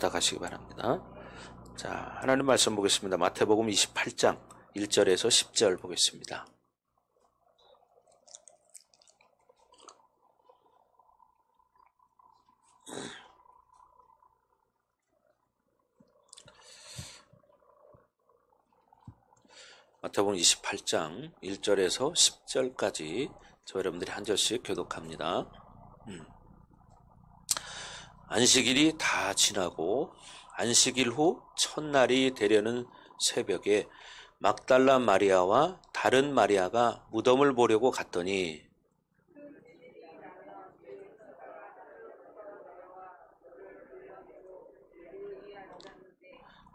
받아가시기 바랍니다. 자, 하나님 말씀 보겠습니다. 마태복음 28장 1절에서 10절 보겠습니다. 마태복음 28장 1절에서 10절까지 저 여러분들이 한 절씩 교독합니다. 안식일이 다 지나고 안식일 후 첫날이 되려는 새벽에 막달라 마리아와 다른 마리아가 무덤을 보려고 갔더니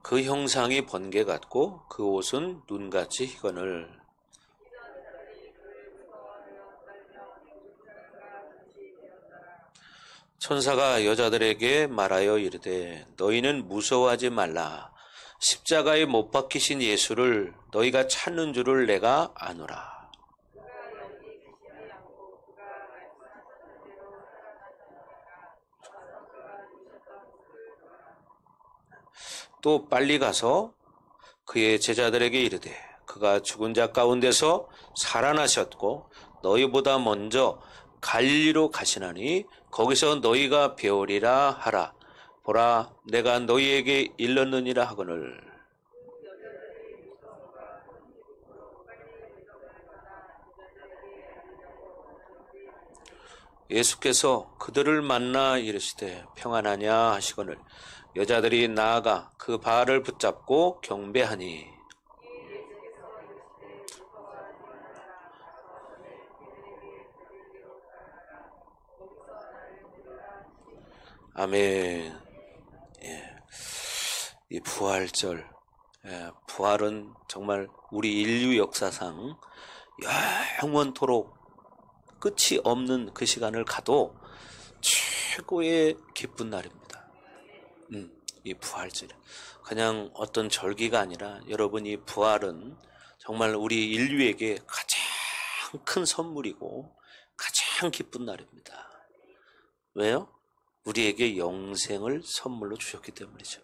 그 형상이 번개 같고 그 옷은 눈같이 희거늘. 천사가 여자들에게 말하여 이르되 너희는 무서워하지 말라. 십자가에 못 박히신 예수를 너희가 찾는 줄을 내가 아노라. 또 빨리 가서 그의 제자들에게 이르되 그가 죽은 자 가운데서 살아나셨고 너희보다 먼저 갈릴리로 가시나니 거기서 너희가 배우리라 하라. 보라, 내가 너희에게 일렀느니라 하거늘. 예수께서 그들을 만나 이르시되 평안하냐 하시거늘 여자들이 나아가 그 발을 붙잡고 경배하니 아멘. 예. 이 부활절, 부활은 정말 우리 인류 역사상 영원토록 끝이 없는 그 시간을 가도 최고의 기쁜 날입니다. 이 부활절. 그냥 어떤 절기가 아니라 여러분 이 부활은 정말 우리 인류에게 가장 큰 선물이고 가장 기쁜 날입니다. 왜요? 우리에게 영생을 선물로 주셨기 때문이죠.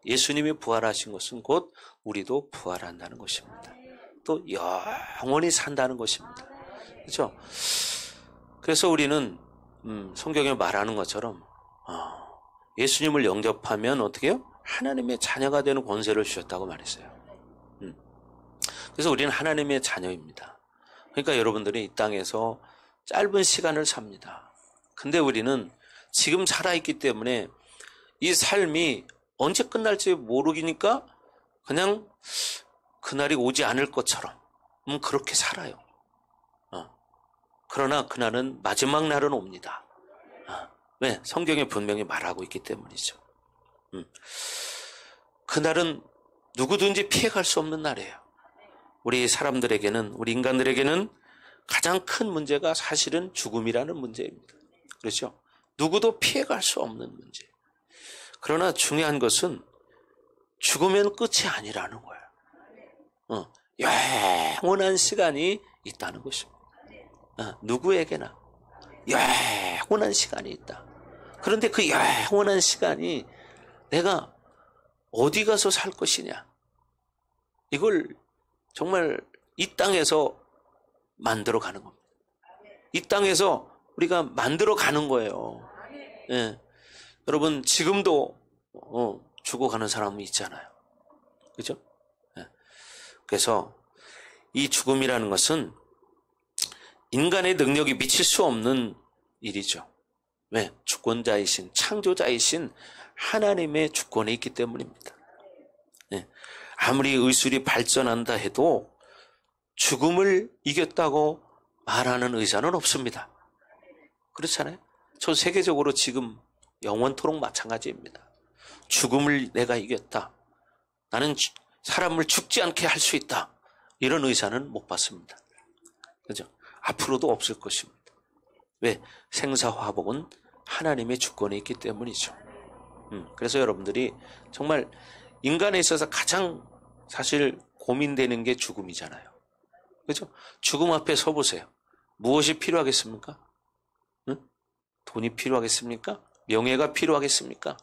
예수님이 부활하신 것은 곧 우리도 부활한다는 것입니다. 또 영원히 산다는 것입니다. 그렇죠? 그래서 우리는 성경에 말하는 것처럼 예수님을 영접하면 어떻게 해요? 하나님의 자녀가 되는 권세를 주셨다고 말했어요. 그래서 우리는 하나님의 자녀입니다. 그러니까 여러분들이 이 땅에서 짧은 시간을 삽니다. 근데 우리는 지금 살아있기 때문에 이 삶이 언제 끝날지 모르기니까 그냥 그날이 오지 않을 것처럼 그렇게 살아요. 그러나 그날은 마지막 날은 옵니다. 왜? 성경에 분명히 말하고 있기 때문이죠. 그날은 누구든지 피해갈 수 없는 날이에요. 우리 사람들에게는, 우리 인간들에게는 가장 큰 문제가 사실은 죽음이라는 문제입니다. 그렇죠? 누구도 피해갈 수 없는 문제. 그러나 중요한 것은 죽으면 끝이 아니라는 거예요. 영원한 시간이 있다는 것입니다. 누구에게나 영원한 시간이 있다. 그런데 그 영원한 시간이 내가 어디 가서 살 것이냐. 이걸 정말 이 땅에서 만들어가는 겁니다. 이 땅에서 우리가 만들어가는 거예요. 예. 여러분 지금도 죽어가는 사람은 있잖아요. 그렇죠? 예. 그래서 이 죽음이라는 것은 인간의 능력이 미칠 수 없는 일이죠. 왜? 주권자이신, 창조자이신 하나님의 주권에 있기 때문입니다. 예. 아무리 의술이 발전한다 해도 죽음을 이겼다고 말하는 의사는 없습니다. 그렇잖아요? 전 세계적으로 지금 영원토록 마찬가지입니다. 죽음을 내가 이겼다. 나는 사람을 죽지 않게 할 수 있다. 이런 의사는 못 봤습니다. 그죠? 앞으로도 없을 것입니다. 왜? 생사화복은 하나님의 주권에 있기 때문이죠. 그래서 여러분들이 정말 인간에 있어서 가장 사실 고민되는 게 죽음이잖아요. 그죠? 죽음 앞에 서보세요. 무엇이 필요하겠습니까? 응? 돈이 필요하겠습니까? 명예가 필요하겠습니까?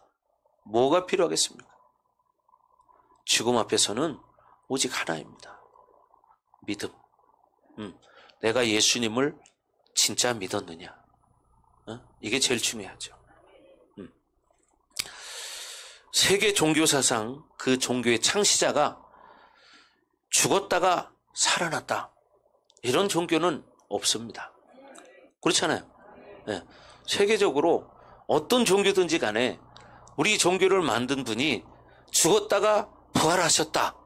뭐가 필요하겠습니까? 죽음 앞에서는 오직 하나입니다. 믿음. 내가 예수님을 진짜 믿었느냐? 이게 제일 중요하죠. 세계 종교사상 그 종교의 창시자가 죽었다가 살아났다. 이런 종교는 없습니다. 그렇잖아요. 네. 세계적으로 어떤 종교든지 간에 우리 종교를 만든 분이 죽었다가 부활하셨다.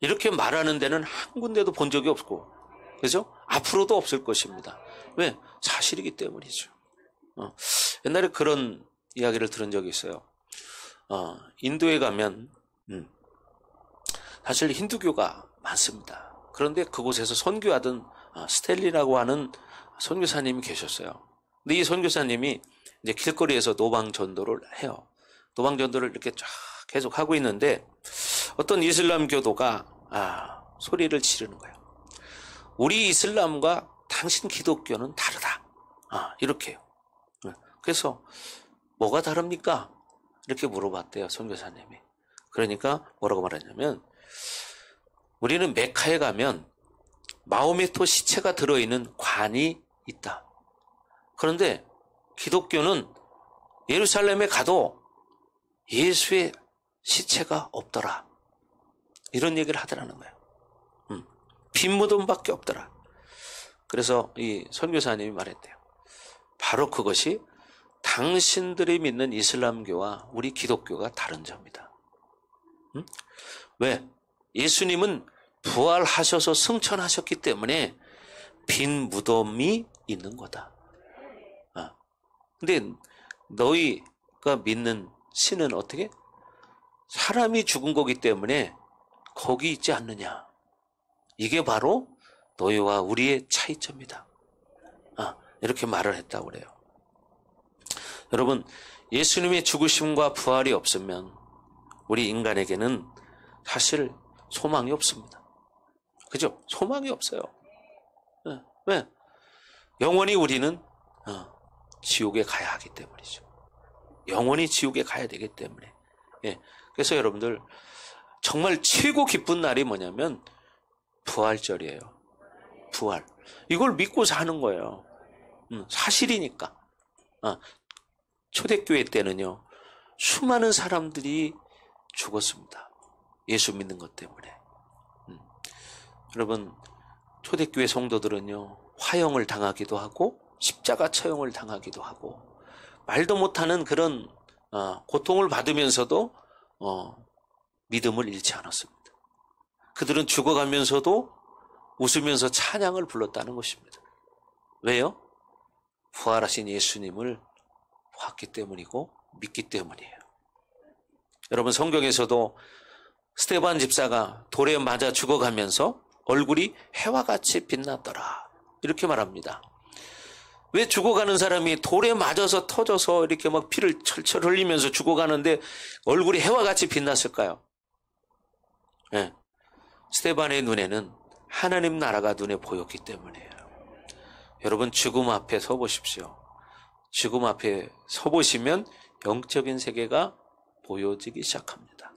이렇게 말하는 데는 한 군데도 본 적이 없고, 그죠? 앞으로도 없을 것입니다. 왜? 사실이기 때문이죠. 옛날에 그런 이야기를 들은 적이 있어요. 인도에 가면 사실 힌두교가 많습니다. 그런데 그곳에서 선교하던 스탠리라고 하는 선교사님이 계셨어요. 근데 이 선교사님이 이제 길거리에서 노방전도를 해요. 노방전도를 이렇게 쫙 계속 하고 있는데 어떤 이슬람 교도가 소리를 지르는 거예요. 우리 이슬람과 당신 기독교는 다르다. 이렇게요. 그래서 뭐가 다릅니까? 이렇게 물어봤대요, 선교사님이. 그러니까 뭐라고 말하냐면 우리는 메카에 가면 마호메토 시체가 들어있는 관이 있다. 그런데 기독교는 예루살렘에 가도 예수의 시체가 없더라. 이런 얘기를 하더라는 거예요. 빈 무덤밖에 없더라. 그래서 이 선교사님이 말했대요. 바로 그것이 당신들이 믿는 이슬람교와 우리 기독교가 다른 점이다. 왜? 예수님은 부활하셔서 승천하셨기 때문에 빈 무덤이 있는 거다. 근데 너희가 믿는 신은 어떻게? 사람이 죽은 거기 때문에 거기 있지 않느냐. 이게 바로 너희와 우리의 차이점이다. 이렇게 말을 했다고 그래요. 여러분, 예수님의 죽으심과 부활이 없으면 우리 인간에게는 사실 소망이 없습니다. 그죠? 소망이 없어요. 왜? 영원히 우리는 지옥에 가야 하기 때문이죠. 영원히 지옥에 가야 되기 때문에. 그래서 여러분들 정말 최고 기쁜 날이 뭐냐면 부활절이에요. 부활. 이걸 믿고 사는 거예요. 사실이니까. 초대교회 때는요, 수많은 사람들이 죽었습니다. 예수 믿는 것 때문에. 여러분, 초대교회 성도들은요, 화형을 당하기도 하고, 십자가 처형을 당하기도 하고, 말도 못하는 그런 고통을 받으면서도 믿음을 잃지 않았습니다. 그들은 죽어가면서도 웃으면서 찬양을 불렀다는 것입니다. 왜요? 부활하신 예수님을 봤기 때문이고 믿기 때문이에요. 여러분, 성경에서도 스데반 집사가 돌에 맞아 죽어가면서 얼굴이 해와 같이 빛났더라. 이렇게 말합니다. 왜 죽어가는 사람이 돌에 맞아서 터져서 이렇게 막 피를 철철 흘리면서 죽어가는데 얼굴이 해와 같이 빛났을까요? 스데반의 눈에는 하나님 나라가 눈에 보였기 때문이에요. 여러분, 죽음 앞에 서 보십시오. 죽음 앞에 서 보시면 영적인 세계가 보여지기 시작합니다.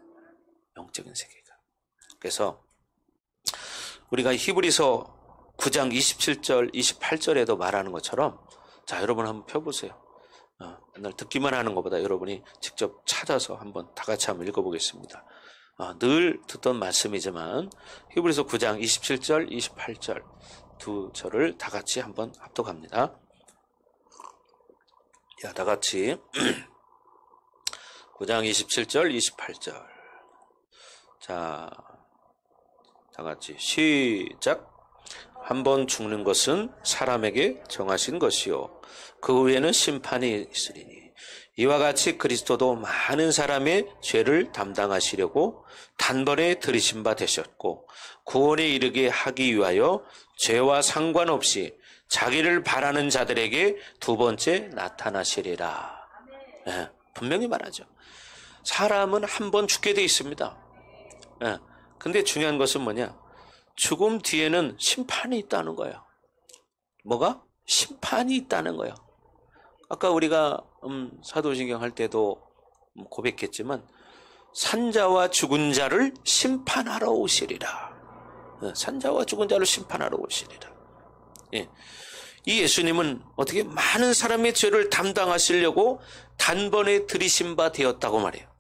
영적인 세계가. 그래서 우리가 히브리서 9장 27절, 28절에도 말하는 것처럼, 자, 여러분 한번 펴보세요. 맨날 듣기만 하는 것보다 여러분이 직접 찾아서 한번 다 같이 한번 읽어보겠습니다. 늘 듣던 말씀이지만 히브리서 9장 27절, 28절 두 절을 다 같이 한번 합독합니다. 야, 다 같이 9장 27절, 28절. 자, 다 같이 시작. 한 번 죽는 것은 사람에게 정하신 것이요 그 후에는 심판이 있으리니 이와 같이 그리스도도 많은 사람의 죄를 담당하시려고 단번에 들이신 바 되셨고 구원에 이르게 하기 위하여 죄와 상관없이 자기를 바라는 자들에게 두 번째 나타나시리라. 분명히 말하죠. 사람은 한 번 죽게 돼 있습니다. 근데 중요한 것은 뭐냐? 죽음 뒤에는 심판이 있다는 거예요. 뭐가? 심판이 있다는 거예요. 아까 우리가 사도신경 할 때도 고백했지만 산자와 죽은 자를 심판하러 오시리라. 산자와 죽은 자를 심판하러 오시리라. 예. 이 예수님은 어떻게 많은 사람의 죄를 담당하시려고 단번에 들이신 바 되었다고 말해요.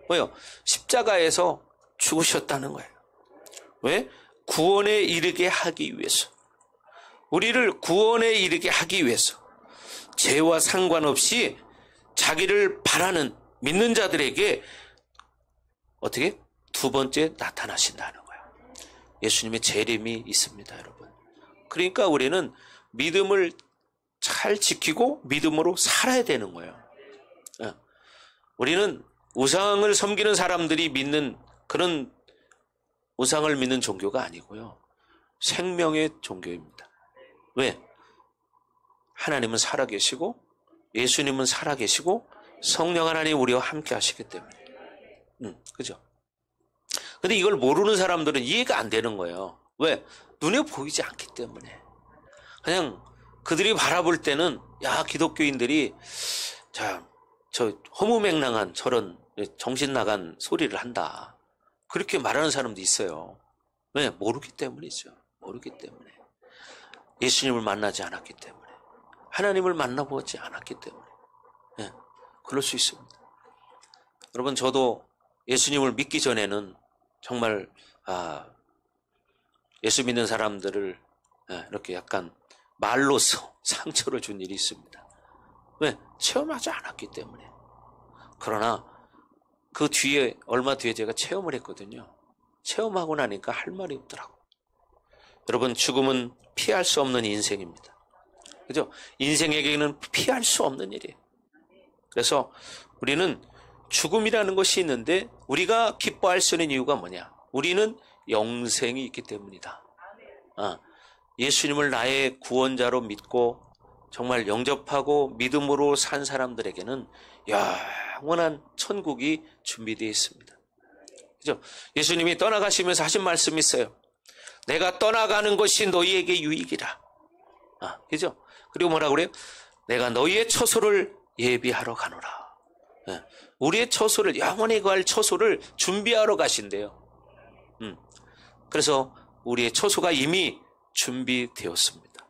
왜요? 십자가에서 죽으셨다는 거예요. 왜? 구원에 이르게 하기 위해서. 우리를 구원에 이르게 하기 위해서 죄와 상관없이 자기를 바라는 믿는 자들에게 어떻게? 두 번째 나타나신다는 거예요. 예수님의 재림이 있습니다, 여러분. 그러니까 우리는 믿음을 잘 지키고 믿음으로 살아야 되는 거예요. 우리는 우상을 섬기는 사람들이 믿는 그런 우상을 믿는 종교가 아니고요. 생명의 종교입니다. 왜? 하나님은 살아계시고 예수님은 살아계시고 성령 하나님 우리와 함께 하시기 때문에. 그죠? 근데 이걸 모르는 사람들은 이해가 안 되는 거예요. 왜? 눈에 보이지 않기 때문에. 그냥 그들이 바라볼 때는 야, 기독교인들이 저 허무맹랑한 저런 정신 나간 소리를 한다. 그렇게 말하는 사람도 있어요. 왜? 모르기 때문이죠. 모르기 때문에. 예수님을 만나지 않았기 때문에. 하나님을 만나보지 않았기 때문에. 네, 그럴 수 있습니다. 여러분, 저도 예수님을 믿기 전에는 정말 예수 믿는 사람들을 이렇게 약간 말로써 상처를 준 일이 있습니다. 왜? 체험하지 않았기 때문에. 그러나 그 뒤에 얼마 뒤에 제가 체험을 했거든요. 체험하고 나니까 할 말이 없더라고. 여러분, 죽음은 피할 수 없는 인생입니다. 그죠? 인생에게는 피할 수 없는 일이에요. 그래서 우리는 죽음이라는 것이 있는데 우리가 기뻐할 수 있는 이유가 뭐냐? 우리는 영생이 있기 때문이다. 예수님을 나의 구원자로 믿고 정말 영접하고 믿음으로 산 사람들에게는 영원한 천국이 준비되어 있습니다. 그죠? 예수님이 떠나가시면서 하신 말씀이 있어요. 내가 떠나가는 것이 너희에게 유익이라. 그죠? 그리고 뭐라 그래요? 내가 너희의 처소를 예비하러 가노라. 우리의 처소를, 영원히 갈 처소를 준비하러 가신대요. 그래서 우리의 처소가 이미 준비되었습니다.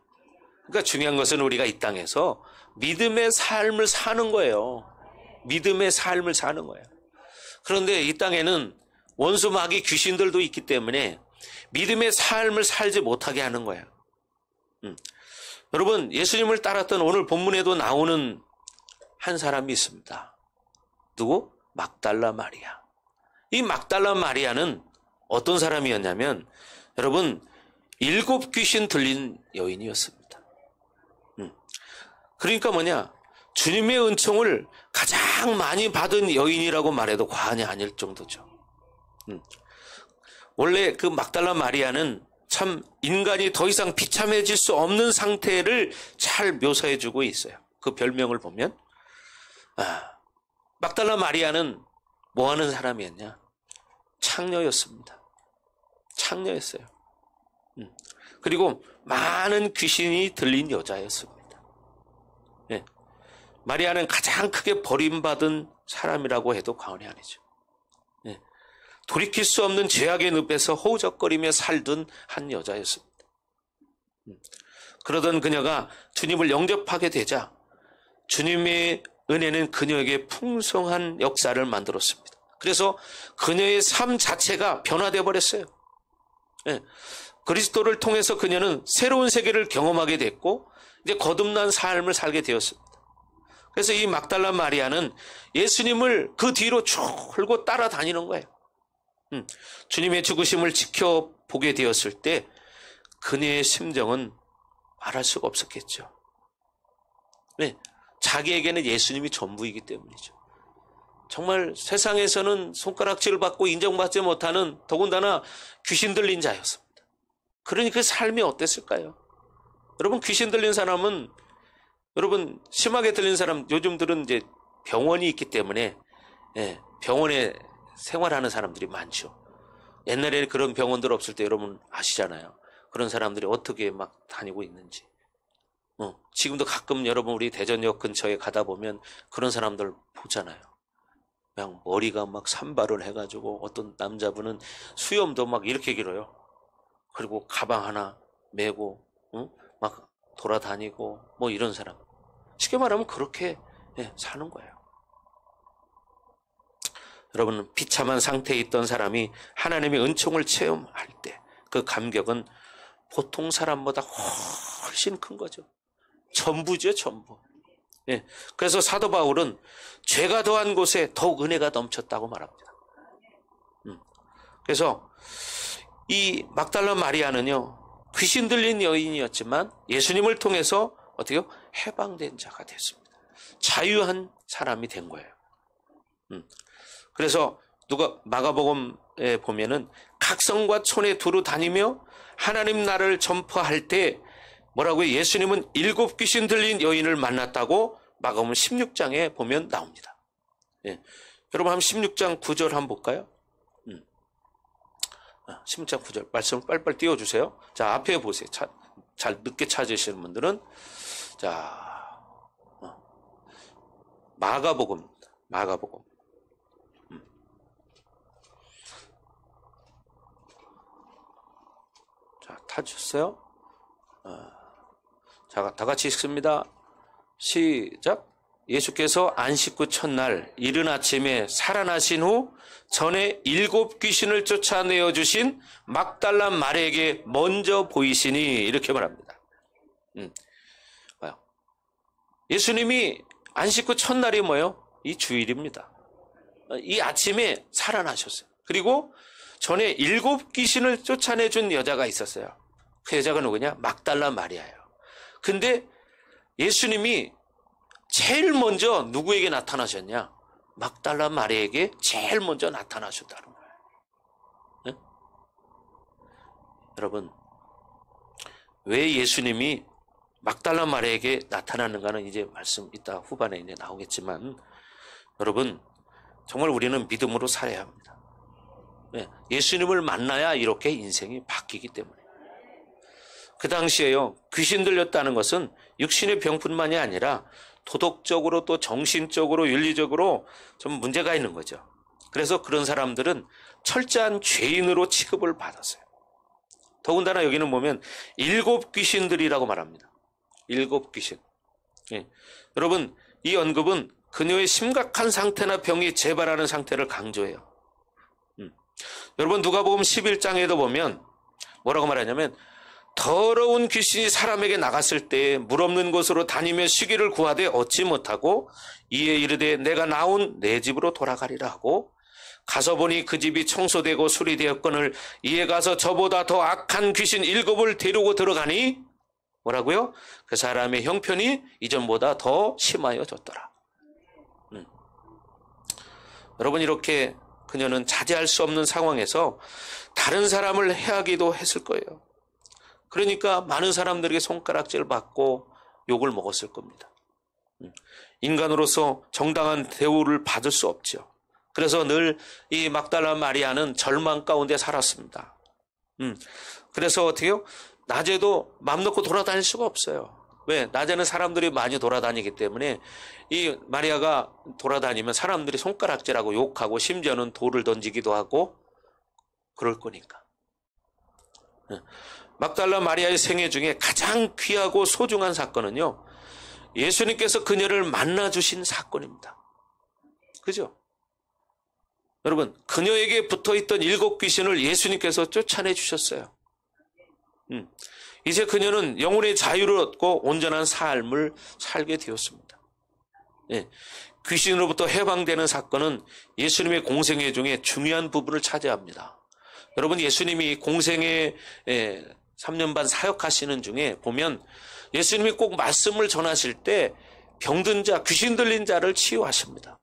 그러니까 중요한 것은 우리가 이 땅에서 믿음의 삶을 사는 거예요. 믿음의 삶을 사는 거예요. 그런데 이 땅에는 원수 마귀 귀신들도 있기 때문에 믿음의 삶을 살지 못하게 하는 거예요. 여러분, 예수님을 따랐던 오늘 본문에도 나오는 한 사람이 있습니다. 누구? 막달라 마리아. 이 막달라 마리아는 어떤 사람이었냐면 여러분 7 귀신 들린 여인이었습니다. 그러니까 뭐냐? 주님의 은총을 가장 많이 받은 여인이라고 말해도 과언이 아닐 정도죠. 원래 그 막달라 마리아는 참 인간이 더 이상 비참해질 수 없는 상태를 잘 묘사해 주고 있어요. 그 별명을 보면 막달라 마리아는 뭐 하는 사람이었냐? 창녀였습니다. 창녀였어요. 그리고 많은 귀신이 들린 여자였습니다. 네. 마리아는 가장 크게 버림받은 사람이라고 해도 과언이 아니죠. 네. 돌이킬 수 없는 죄악의 늪에서 허우적거리며 살던 한 여자였습니다. 그러던 그녀가 주님을 영접하게 되자 주님의 은혜는 그녀에게 풍성한 역사를 만들었습니다. 그래서 그녀의 삶 자체가 변화되어 버렸어요. 네. 그리스도를 통해서 그녀는 새로운 세계를 경험하게 됐고 이제 거듭난 삶을 살게 되었습니다. 그래서 이 막달라 마리아는 예수님을 그 뒤로 줄곧 따라다니는 거예요. 주님의 죽으심을 지켜보게 되었을 때 그녀의 심정은 말할 수가 없었겠죠. 왜? 자기에게는 예수님이 전부이기 때문이죠. 정말 세상에서는 손가락질을 받고 인정받지 못하는 더군다나 귀신 들린 자였습니다. 그러니 그 삶이 어땠을까요? 여러분, 귀신 들린 사람은 여러분 심하게 들린 사람 요즘들은 이제 병원이 있기 때문에 병원에 생활하는 사람들이 많죠. 옛날에 그런 병원들 없을 때 여러분 아시잖아요. 그런 사람들이 어떻게 막 다니고 있는지. 지금도 가끔 여러분 우리 대전역 근처에 가다 보면 그런 사람들 보잖아요. 그냥 머리가 막 산발을 해가지고 어떤 남자분은 수염도 막 이렇게 길어요. 그리고 가방 하나 메고 막 돌아다니고 뭐 이런 사람. 쉽게 말하면 그렇게 사는 거예요. 여러분, 비참한 상태에 있던 사람이 하나님의 은총을 체험할 때 그 감격은 보통 사람보다 훨씬 큰 거죠. 전부죠, 전부. 그래서 사도 바울은 죄가 더한 곳에 더욱 은혜가 넘쳤다고 말합니다. 그래서 이 막달라 마리아는요, 귀신 들린 여인이었지만 예수님을 통해서 어떻게요? 해방된 자가 됐습니다. 자유한 사람이 된 거예요. 그래서 누가 마가복음에 보면은 각성과 촌에 두루 다니며 하나님 나라를 전파할 때 뭐라고요? 예수님은 7 귀신 들린 여인을 만났다고 마가복음 16장에 보면 나옵니다. 여러분 한번 16장 9절 한번 볼까요? 16장 9절 말씀을 빨리빨리 띄워주세요. 자, 앞에 보세요. 잘 늦게 찾으시는 분들은 자, 마가복음. 자, 찾으셨어요? 자, 다 같이 읽습니다. 시작. 예수께서 안식구 첫날 이른 아침에 살아나신 후 전에 7 귀신을 쫓아내어 주신 막달라 마리아에게 먼저 보이시니 이렇게 말합니다. 예수님이 안식구 첫날이 뭐예요? 이 주일입니다. 이 아침에 살아나셨어요. 그리고 전에 7 귀신을 쫓아내준 여자가 있었어요. 그 여자가 누구냐? 막달라 마리아예요. 근데 예수님이 제일 먼저 누구에게 나타나셨냐? 막달라 마리아에게 제일 먼저 나타나셨다는 거예요. 네? 여러분, 왜 예수님이 막달라 마리아에게 나타나는가는 이제 말씀 이따 후반에 이제 나오겠지만, 여러분, 정말 우리는 믿음으로 살아야 합니다. 네? 예수님을 만나야 이렇게 인생이 바뀌기 때문에. 그 당시에요, 귀신 들렸다는 것은 육신의 병뿐만이 아니라 도덕적으로 또 정신적으로 윤리적으로 좀 문제가 있는 거죠. 그래서 그런 사람들은 철저한 죄인으로 취급을 받았어요. 더군다나 여기는 보면 7 귀신들이라고 말합니다. 7 귀신. 여러분, 이 언급은 그녀의 심각한 상태나 병이 재발하는 상태를 강조해요. 여러분, 누가복음 11장에도 보면 뭐라고 말하냐면, 더러운 귀신이 사람에게 나갔을 때 물 없는 곳으로 다니며 쉬기를 구하되 얻지 못하고 이에 이르되 내가 나온 내 집으로 돌아가리라 하고 가서 보니 그 집이 청소되고 수리되었거늘 이에 가서 저보다 더 악한 귀신 7을 데리고 들어가니 뭐라고요? 그 사람의 형편이 이전보다 더 심하여졌더라. 여러분, 이렇게 그녀는 자제할 수 없는 상황에서 다른 사람을 해하기도 했을 거예요. 그러니까 많은 사람들에게 손가락질 받고 욕을 먹었을 겁니다. 인간으로서 정당한 대우를 받을 수 없죠. 그래서 늘 이 막달라 마리아는 절망 가운데 살았습니다. 그래서 어떻게요? 낮에도 맘 놓고 돌아다닐 수가 없어요. 왜? 낮에는 사람들이 많이 돌아다니기 때문에 이 마리아가 돌아다니면 사람들이 손가락질하고 욕하고 심지어는 돌을 던지기도 하고 그럴 거니까. 막달라 마리아의 생애 중에 가장 귀하고 소중한 사건은요, 예수님께서 그녀를 만나주신 사건입니다. 그죠? 여러분, 그녀에게 붙어있던 7 귀신을 예수님께서 쫓아내 주셨어요. 이제 그녀는 영혼의 자유를 얻고 온전한 삶을 살게 되었습니다. 귀신으로부터 해방되는 사건은 예수님의 공생애 중에 중요한 부분을 차지합니다. 여러분, 예수님이 공생애 3년 반 사역하시는 중에 보면 예수님이 꼭 말씀을 전하실 때 병든 자, 귀신 들린 자를 치유하십니다.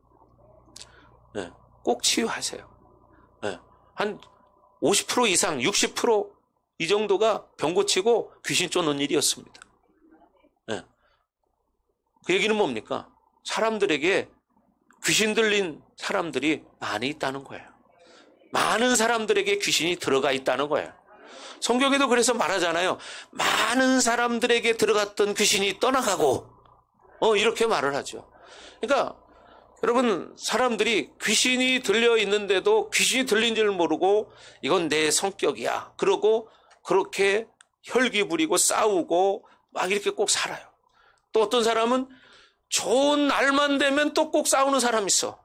꼭 치유하세요. 한 50% 이상, 60% 이 정도가 병 고치고 귀신 쫓는 일이었습니다. 그 얘기는 뭡니까? 사람들에게 귀신 들린 사람들이 많이 있다는 거예요. 많은 사람들에게 귀신이 들어가 있다는 거예요. 성경에도 그래서 말하잖아요. 많은 사람들에게 들어갔던 귀신이 떠나가고 이렇게 말을 하죠. 그러니까 여러분, 사람들이 귀신이 들려 있는데도 귀신이 들린 줄 모르고 이건 내 성격이야. 그러고 그렇게 혈기 부리고 싸우고 막 이렇게 꼭 살아요. 또 어떤 사람은 좋은 날만 되면 또 꼭 싸우는 사람이 있어.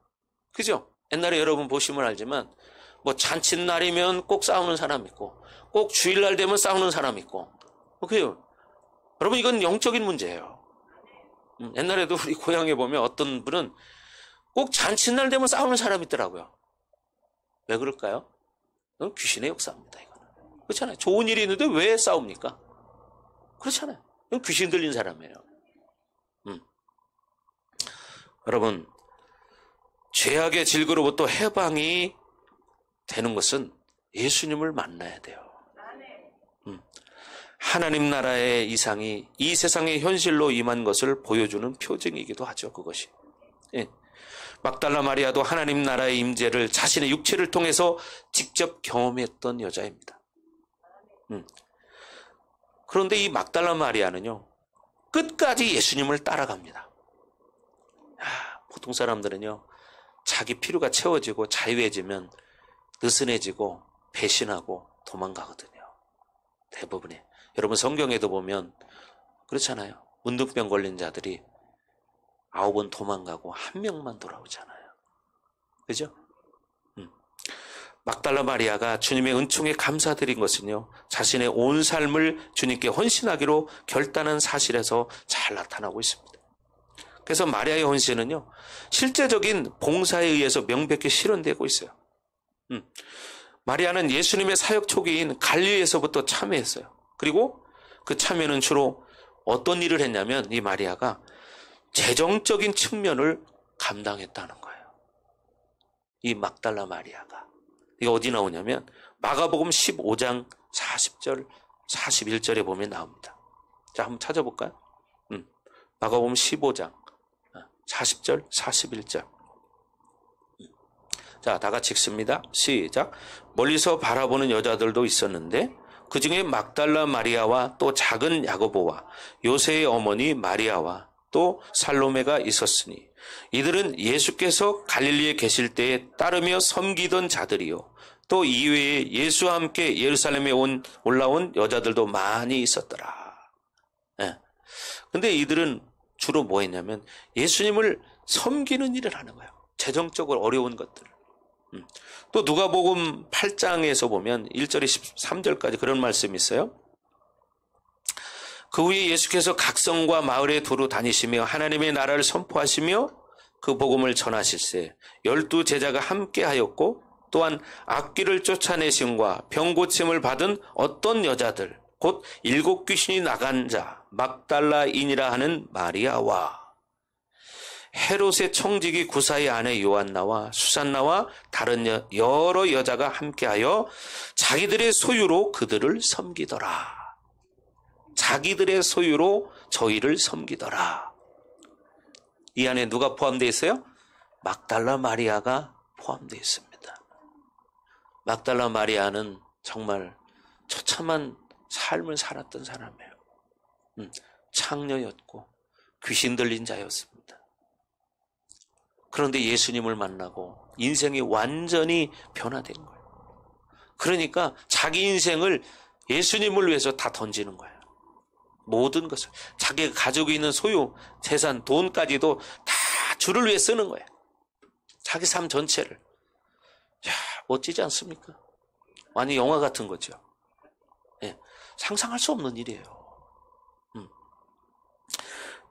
그죠? 옛날에 여러분 보시면 알지만 뭐 잔칫날이면 꼭 싸우는 사람 있고 꼭 주일날 되면 싸우는 사람 있고. 그래요. 여러분, 이건 영적인 문제예요. 옛날에도 우리 고향에 보면 어떤 분은 꼭 잔칫날 되면 싸우는 사람이 있더라고요. 왜 그럴까요? 그건 귀신의 역사입니다. 이거는. 그렇잖아요. 좋은 일이 있는데 왜 싸웁니까? 그렇잖아요. 이건 귀신 들린 사람이에요. 여러분, 죄악의 질그로부터 해방이 되는 것은 예수님을 만나야 돼요. 하나님 나라의 이상이 이 세상의 현실로 임한 것을 보여주는 표징이기도 하죠. 그것이. 예. 막달라 마리아도 하나님 나라의 임재를 자신의 육체를 통해서 직접 경험했던 여자입니다. 그런데 이 막달라 마리아는요, 끝까지 예수님을 따라갑니다. 보통 사람들은요, 자기 필요가 채워지고 자유해지면 느슨해지고 배신하고 도망가거든요. 대부분의. 여러분, 성경에도 보면 그렇잖아요. 문둥병 걸린 자들이 9은 도망가고 1명만 돌아오잖아요. 그죠? 막달라 마리아가 주님의 은총에 감사드린 것은요, 자신의 온 삶을 주님께 헌신하기로 결단한 사실에서 잘 나타나고 있습니다. 그래서 마리아의 헌신은요, 실제적인 봉사에 의해서 명백히 실현되고 있어요. 마리아는 예수님의 사역 초기인 갈릴리에서부터 참여했어요. 그리고 그 참여는 주로 어떤 일을 했냐면 이 마리아가 재정적인 측면을 감당했다는 거예요. 이 막달라 마리아가. 이게 어디 나오냐면 마가복음 15장 40절, 41절에 보면 나옵니다. 자, 한번 찾아볼까요? 마가복음 15장 40절, 41절. 자, 다 같이 읽습니다. 시작. 멀리서 바라보는 여자들도 있었는데 그 중에 막달라 마리아와 또 작은 야고보와 요새의 어머니 마리아와 또 살로메가 있었으니 이들은 예수께서 갈릴리에 계실 때에 따르며 섬기던 자들이요. 또 이외에 예수와 함께 예루살렘에 올라온 여자들도 많이 있었더라. 예. 근데 이들은 주로 뭐 했냐면 예수님을 섬기는 일을 하는 거예요. 재정적으로 어려운 것들을. 또 누가복음 8장에서 보면 1절에 13절까지 그런 말씀이 있어요. 그 후에 예수께서 각성과 마을에 두루 다니시며 하나님의 나라를 선포하시며 그 복음을 전하실세 12 제자가 함께 하였고 또한 악귀를 쫓아내심과 병고침을 받은 어떤 여자들 곧 7 귀신이 나간 자 막달라인이라 하는 마리아와 헤롯의 청지기 구사의 아내 요한나와 수산나와 다른 여러 여자가 함께하여 자기들의 소유로 그들을 섬기더라. 자기들의 소유로 저희를 섬기더라. 이 안에 누가 포함되어 있어요? 막달라 마리아가 포함되어 있습니다. 막달라 마리아는 정말 처참한 삶을 살았던 사람이에요. 창녀였고 귀신 들린 자였습니다. 그런데 예수님을 만나고 인생이 완전히 변화된 거예요. 그러니까 자기 인생을 예수님을 위해서 다 던지는 거예요. 모든 것을. 자기가 가지고 있는 소유, 재산, 돈까지도 다 주를 위해 쓰는 거예요. 자기 삶 전체를. 야, 멋지지 않습니까? 완전 영화 같은 거죠. 예, 상상할 수 없는 일이에요.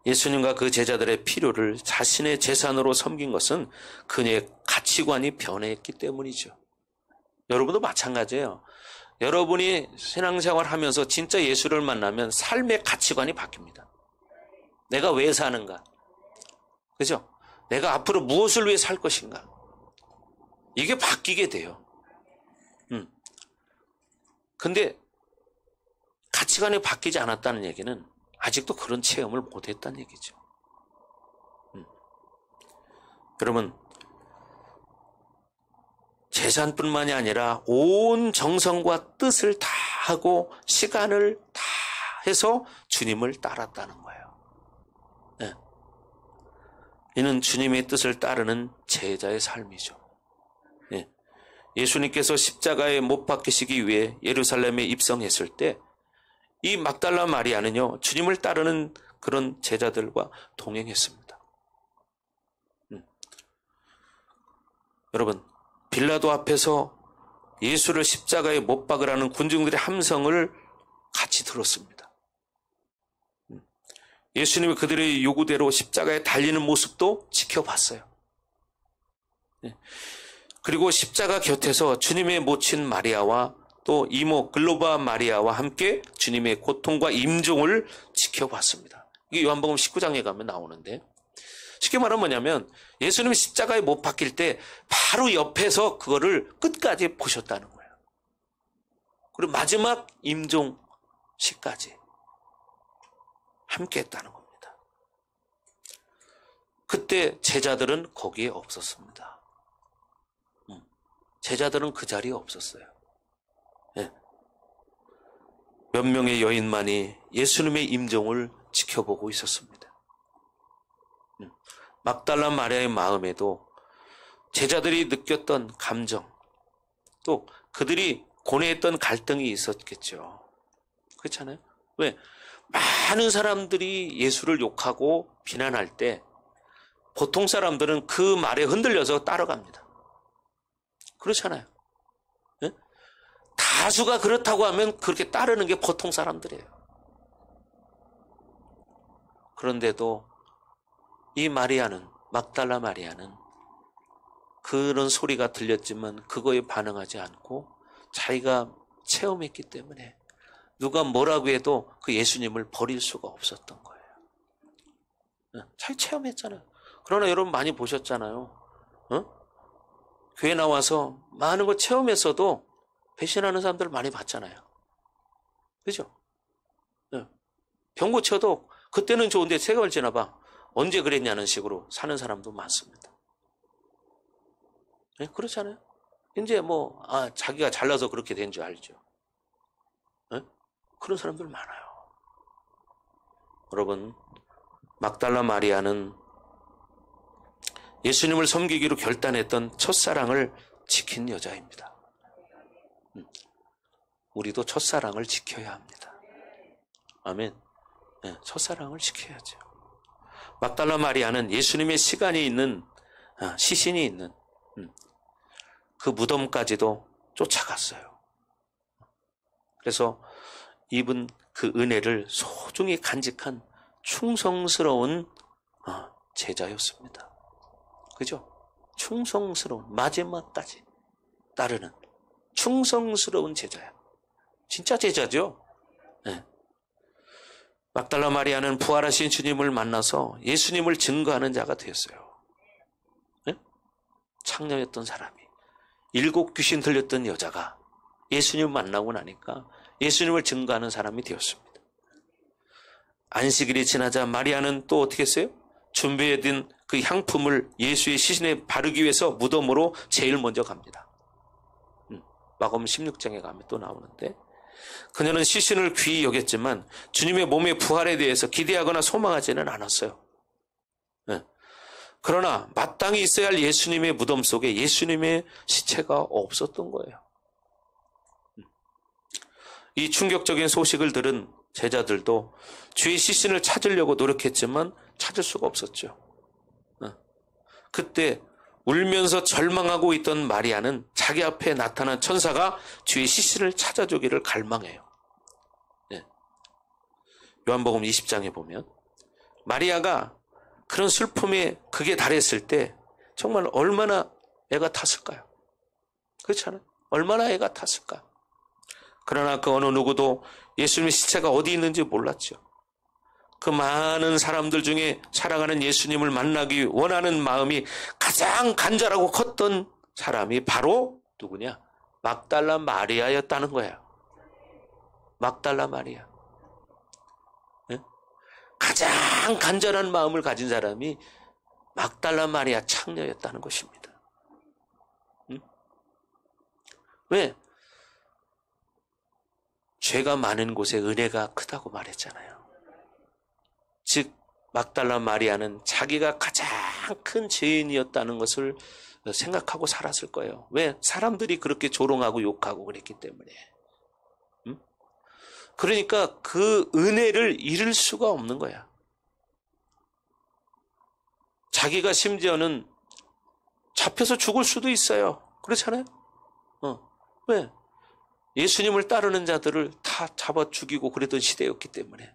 예수님과 그 제자들의 필요를 자신의 재산으로 섬긴 것은 그녀의 가치관이 변했기 때문이죠. 여러분도 마찬가지예요. 여러분이 신앙생활 하면서 진짜 예수를 만나면 삶의 가치관이 바뀝니다. 내가 왜 사는가? 그죠? 내가 앞으로 무엇을 위해 살 것인가? 이게 바뀌게 돼요. 근데 가치관이 바뀌지 않았다는 얘기는 아직도 그런 체험을 못했다는 얘기죠. 여러분, 재산뿐만이 아니라 온 정성과 뜻을 다 하고 시간을 다 해서 주님을 따랐다는 거예요. 네. 이는 주님의 뜻을 따르는 제자의 삶이죠. 예. 예수님께서 십자가에 못 박히시기 위해 예루살렘에 입성했을 때 이 막달라 마리아는요, 주님을 따르는 그런 제자들과 동행했습니다. 여러분, 빌라도 앞에서 예수를 십자가에 못 박으라는 군중들의 함성을 같이 들었습니다. 예수님이 그들의 요구대로 십자가에 달리는 모습도 지켜봤어요. 그리고 십자가 곁에서 주님의 모친 마리아와 또 이모 글로바 마리아와 함께 주님의 고통과 임종을 지켜봤습니다. 이게 요한복음 19장에 가면 나오는데, 쉽게 말하면 뭐냐면 예수님이 십자가에 못 박힐 때 바로 옆에서 그거를 끝까지 보셨다는 거예요. 그리고 마지막 임종식까지 함께 했다는 겁니다. 그때 제자들은 거기에 없었습니다. 제자들은 그 자리에 없었어요. 네. 몇 명의 여인만이 예수님의 임종을 지켜보고 있었습니다. 막달라 마리아의 마음에도 제자들이 느꼈던 감정, 또 그들이 고뇌했던 갈등이 있었겠죠. 그렇잖아요? 왜? 많은 사람들이 예수를 욕하고 비난할 때 보통 사람들은 그 말에 흔들려서 따라갑니다. 그렇잖아요. 네? 다수가 그렇다고 하면 그렇게 따르는 게 보통 사람들이에요. 그런데도 이 마리아는, 막달라 마리아는 그런 소리가 들렸지만 그거에 반응하지 않고 자기가 체험했기 때문에 누가 뭐라고 해도 그 예수님을 버릴 수가 없었던 거예요. 자기 체험했잖아요. 그러나 여러분 많이 보셨잖아요. 교회 나와서 많은 걸 체험했어도 배신하는 사람들 많이 봤잖아요. 그죠? 병 고쳐도 그때는 좋은데 세월을 지나봐 언제 그랬냐는 식으로 사는 사람도 많습니다. 네? 그렇잖아요. 이제 자기가 잘나서 그렇게 된 줄 알죠. 네? 그런 사람들 많아요. 여러분, 막달라 마리아는 예수님을 섬기기로 결단했던 첫사랑을 지킨 여자입니다. 우리도 첫사랑을 지켜야 합니다. 아멘. 네, 첫사랑을 지켜야죠. 막달라 마리아는 예수님의 시신이 있는 그 무덤까지도 쫓아갔어요. 그래서 입은 그 은혜를 소중히 간직한 충성스러운 제자였습니다. 그죠? 충성스러운, 마지막까지 따르는 충성스러운 제자야. 진짜 제자죠? 네. 막달라 마리아는 부활하신 주님을 만나서 예수님을 증거하는 자가 되었어요. 네? 창녀였던 사람이 7 귀신 들렸던 여자가 예수님을 만나고 나니까 예수님을 증거하는 사람이 되었습니다. 안식일이 지나자 마리아는 또 어떻게 했어요? 준비해둔 그 향품을 예수의 시신에 바르기 위해서 무덤으로 제일 먼저 갑니다. 마가복음 16장에 가면 또 나오는데, 그녀는 시신을 귀히 여겼지만 주님의 몸의 부활에 대해서 기대하거나 소망하지는 않았어요. 그러나 마땅히 있어야 할 예수님의 무덤 속에 예수님의 시체가 없었던 거예요. 이 충격적인 소식을 들은 제자들도 주의 시신을 찾으려고 노력했지만 찾을 수가 없었죠. 그때 울면서 절망하고 있던 마리아는 자기 앞에 나타난 천사가 주의 시신을 찾아주기를 갈망해요. 요한복음 20장에 보면 마리아가 그런 슬픔에 극에 달했을 때 정말 얼마나 애가 탔을까요? 그렇잖아요. 얼마나 애가 탔을까? 그러나 그 어느 누구도 예수님의 시체가 어디 있는지 몰랐죠. 그 많은 사람들 중에 살아가는 예수님을 만나기 원하는 마음이 가장 간절하고 컸던 사람이 바로 누구냐? 막달라 마리아였다는 거예요. 막달라 마리아. 네? 가장 간절한 마음을 가진 사람이 막달라 마리아 창녀였다는 것입니다. 왜? 죄가 많은 곳에 은혜가 크다고 말했잖아요. 즉 막달라 마리아는 자기가 가장 큰 죄인이었다는 것을 생각하고 살았을 거예요. 왜? 사람들이 그렇게 조롱하고 욕하고 그랬기 때문에. 그러니까 그 은혜를 잃을 수가 없는 거야. 자기가 심지어는 잡혀서 죽을 수도 있어요. 그렇잖아요? 왜? 예수님을 따르는 자들을 다 잡아 죽이고 그랬던 시대였기 때문에.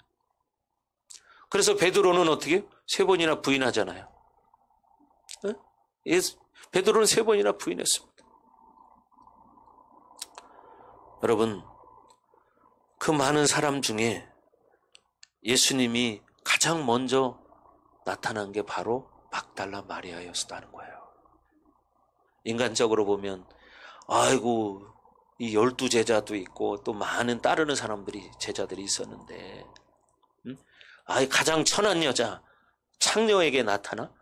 그래서 베드로는 어떻게? 3번이나 부인하잖아요. 베드로는 3번이나 부인했습니다. 여러분, 그 많은 사람 중에 예수님이 가장 먼저 나타난 게 바로 막달라 마리아였다는 거예요. 인간적으로 보면 아이고 이 12제자도 있고 또 많은 따르는 사람들이 제자들이 있었는데 가장 천한 여자 창녀에게 나타나?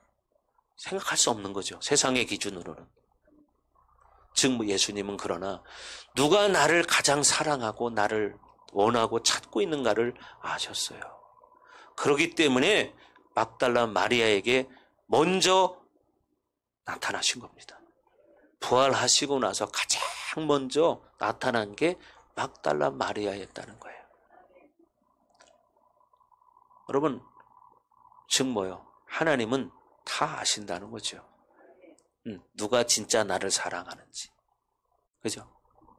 생각할 수 없는 거죠. 세상의 기준으로는. 즉 예수님은 그러나 누가 나를 가장 사랑하고 나를 원하고 찾고 있는가를 아셨어요. 그렇기 때문에 막달라 마리아에게 먼저 나타나신 겁니다. 부활하시고 나서 가장 먼저 나타난 게 막달라 마리아였다는 거예요. 여러분, 즉 뭐요? 하나님은 다 아신다는 거죠. 누가 진짜 나를 사랑하는지. 그죠?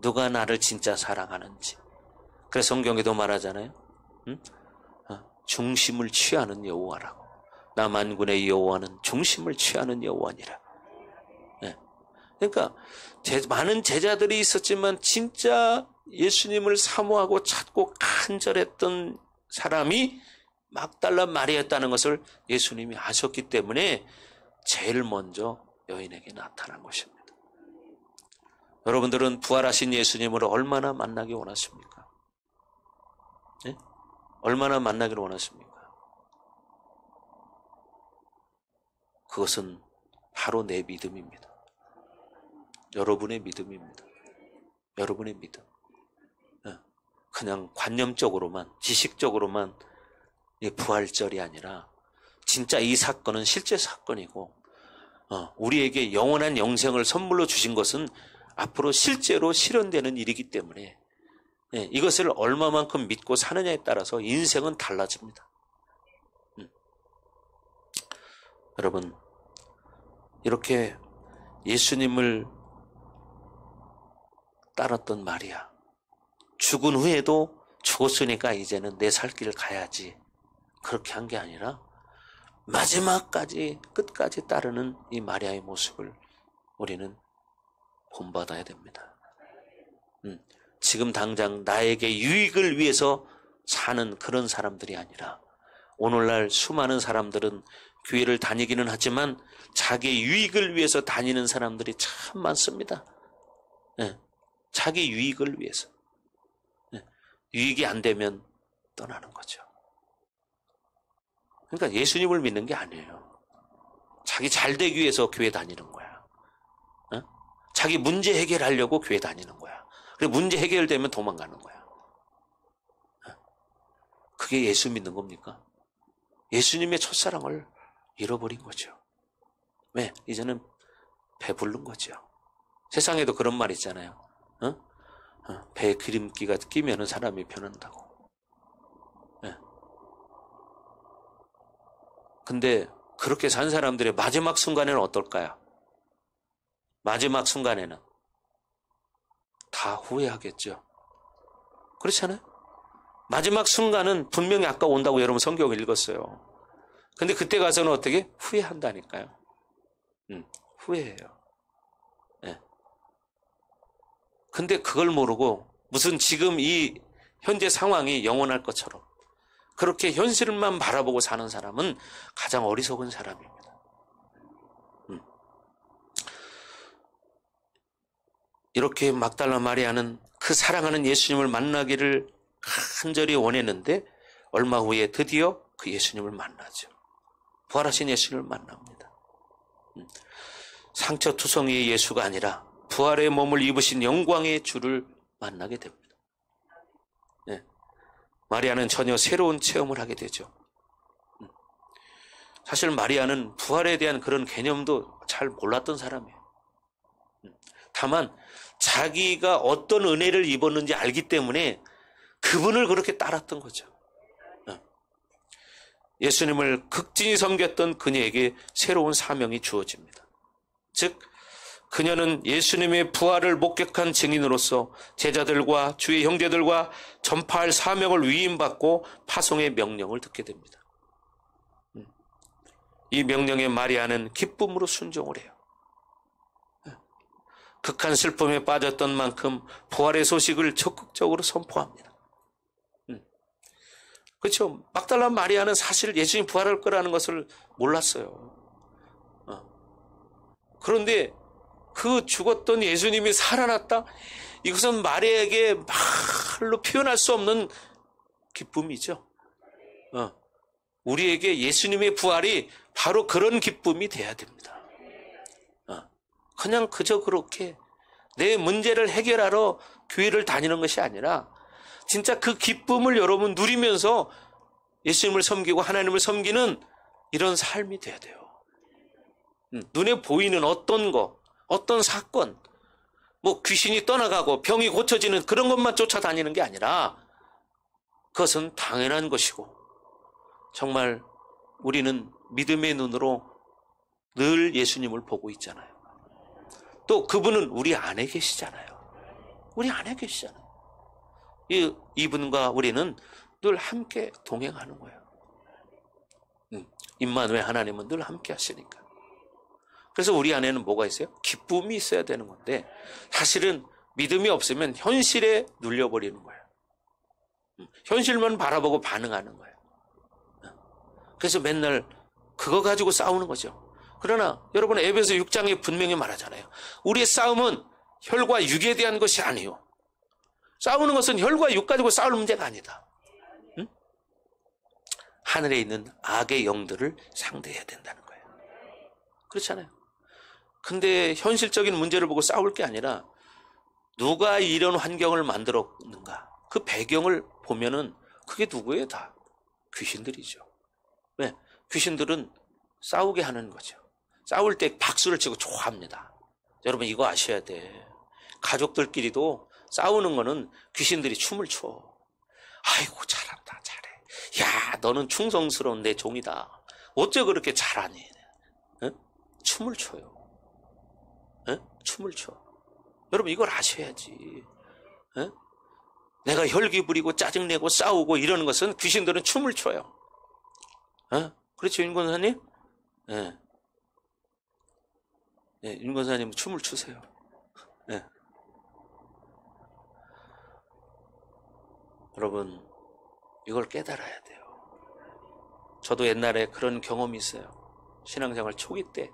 누가 나를 진짜 사랑하는지. 그래서 성경에도 말하잖아요. 중심을 취하는 여호와라고. 나 만군의 여호와는 중심을 취하는 여호와니라. 네. 그러니까 많은 제자들이 있었지만 진짜 예수님을 사모하고 찾고 간절했던 사람이 막달라 마리아였다는 것을 예수님이 아셨기 때문에 제일 먼저 여인에게 나타난 것입니다. 여러분들은 부활하신 예수님을 얼마나 만나기 원하십니까? 네? 얼마나 만나기를 원하십니까? 그것은 바로 내 믿음입니다. 여러분의 믿음입니다. 여러분의 믿음. 그냥 관념적으로만, 지식적으로만 부활절이 아니라 진짜 이 사건은 실제 사건이고 우리에게 영원한 영생을 선물로 주신 것은 앞으로 실제로 실현되는 일이기 때문에 이것을 얼마만큼 믿고 사느냐에 따라서 인생은 달라집니다. 여러분, 이렇게 예수님을 따랐던 마리아, 죽은 후에도 죽었으니까 이제는 내 살 길을 가야지, 그렇게 한 게 아니라 마지막까지 끝까지 따르는 이 마리아의 모습을 우리는 본받아야 됩니다. 지금 당장 나에게 유익을 위해서 사는 그런 사람들이 아니라, 오늘날 수많은 사람들은 교회를 다니기는 하지만 자기 유익을 위해서 다니는 사람들이 참 많습니다. 자기 유익을 위해서. 유익이 안 되면 떠나는 거죠. 그러니까 예수님을 믿는 게 아니에요. 자기 잘 되기 위해서 교회 다니는 거야. 자기 문제 해결하려고 교회 다니는 거야. 그리고 문제 해결되면 도망가는 거야. 그게 예수 믿는 겁니까? 예수님의 첫사랑을 잃어버린 거죠. 왜? 이제는 배부른 거죠. 세상에도 그런 말 있잖아요. 배에 기름기가 끼면 사람이 변한다고. 근데 그렇게 산 사람들의 마지막 순간에는 어떨까요? 마지막 순간에는 다 후회하겠죠. 그렇잖아요? 마지막 순간은 분명히 아까 온다고 여러분 성경을 읽었어요. 근데 그때 가서는 어떻게? 후회한다니까요. 후회해요. 근데 그걸 모르고 무슨 지금 이 현재 상황이 영원할 것처럼 그렇게 현실만 바라보고 사는 사람은 가장 어리석은 사람입니다. 이렇게 막달라 마리아는 그 사랑하는 예수님을 만나기를 간절히 원했는데 얼마 후에 드디어 그 예수님을 만나죠. 부활하신 예수님을 만납니다. 상처투성이의 예수가 아니라 부활의 몸을 입으신 영광의 주를 만나게 됩니다. 마리아는 전혀 새로운 체험을 하게 되죠. 사실 마리아는 부활에 대한 그런 개념도 잘 몰랐던 사람이에요. 다만 자기가 어떤 은혜를 입었는지 알기 때문에 그분을 그렇게 따랐던 거죠. 예수님을 극진히 섬겼던 그녀에게 새로운 사명이 주어집니다. 즉 그녀는 예수님의 부활을 목격한 증인으로서 제자들과 주의 형제들과 전파할 사명을 위임받고 파송의 명령을 듣게 됩니다. 이 명령에 마리아는 기쁨으로 순종을 해요. 극한 슬픔에 빠졌던 만큼 부활의 소식을 적극적으로 선포합니다. 그렇죠. 막달라 마리아는 사실 예수님 부활할 거라는 것을 몰랐어요. 그런데 그 죽었던 예수님이 살아났다? 이것은 마리아에게 말로 표현할 수 없는 기쁨이죠. 우리에게 예수님의 부활이 바로 그런 기쁨이 돼야 됩니다. 그냥 그저 그렇게 내 문제를 해결하러 교회를 다니는 것이 아니라 진짜 그 기쁨을 여러분 누리면서 예수님을 섬기고 하나님을 섬기는 이런 삶이 돼야 돼요. 눈에 보이는 어떤 거, 어떤 사건, 뭐 귀신이 떠나가고 병이 고쳐지는 그런 것만 쫓아다니는 게 아니라 그것은 당연한 것이고 정말 우리는 믿음의 눈으로 늘 예수님을 보고 있잖아요. 또 그분은 우리 안에 계시잖아요. 우리 안에 계시잖아요. 이분과 우리는 늘 함께 동행하는 거예요. 임마누엘 하나님은 늘 함께 하시니까. 그래서 우리 안에는 뭐가 있어요? 기쁨이 있어야 되는 건데 사실은 믿음이 없으면 현실에 눌려버리는 거예요. 현실만 바라보고 반응하는 거예요. 그래서 맨날 그거 가지고 싸우는 거죠. 그러나 여러분 에베소 6장에 분명히 말하잖아요. 우리의 싸움은 혈과 육에 대한 것이 아니요. 싸우는 것은 혈과 육 가지고 싸울 문제가 아니다. 응? 하늘에 있는 악의 영들을 상대해야 된다는 거예요. 그렇잖아요. 근데 현실적인 문제를 보고 싸울 게 아니라 누가 이런 환경을 만들었는가 그 배경을 보면은 그게 누구예요? 다 귀신들이죠. 왜? 귀신들은 싸우게 하는 거죠. 싸울 때 박수를 치고 좋아합니다. 여러분 이거 아셔야 돼. 가족들끼리도 싸우는 거는 귀신들이 춤을 춰. 아이고 잘한다 잘해. 야 너는 충성스러운 내 종이다. 어째 그렇게 잘하니? 에? 춤을 춰요. 에? 춤을 춰. 여러분 이걸 아셔야지. 에? 내가 혈기 부리고 짜증내고 싸우고 이러는 것은 귀신들은 춤을 춰요. 에? 그렇죠 윤 권사님? 예. 네, 윤 권사님 춤을 추세요. 네. 여러분 이걸 깨달아야 돼요. 저도 옛날에 그런 경험이 있어요. 신앙생활 초기 때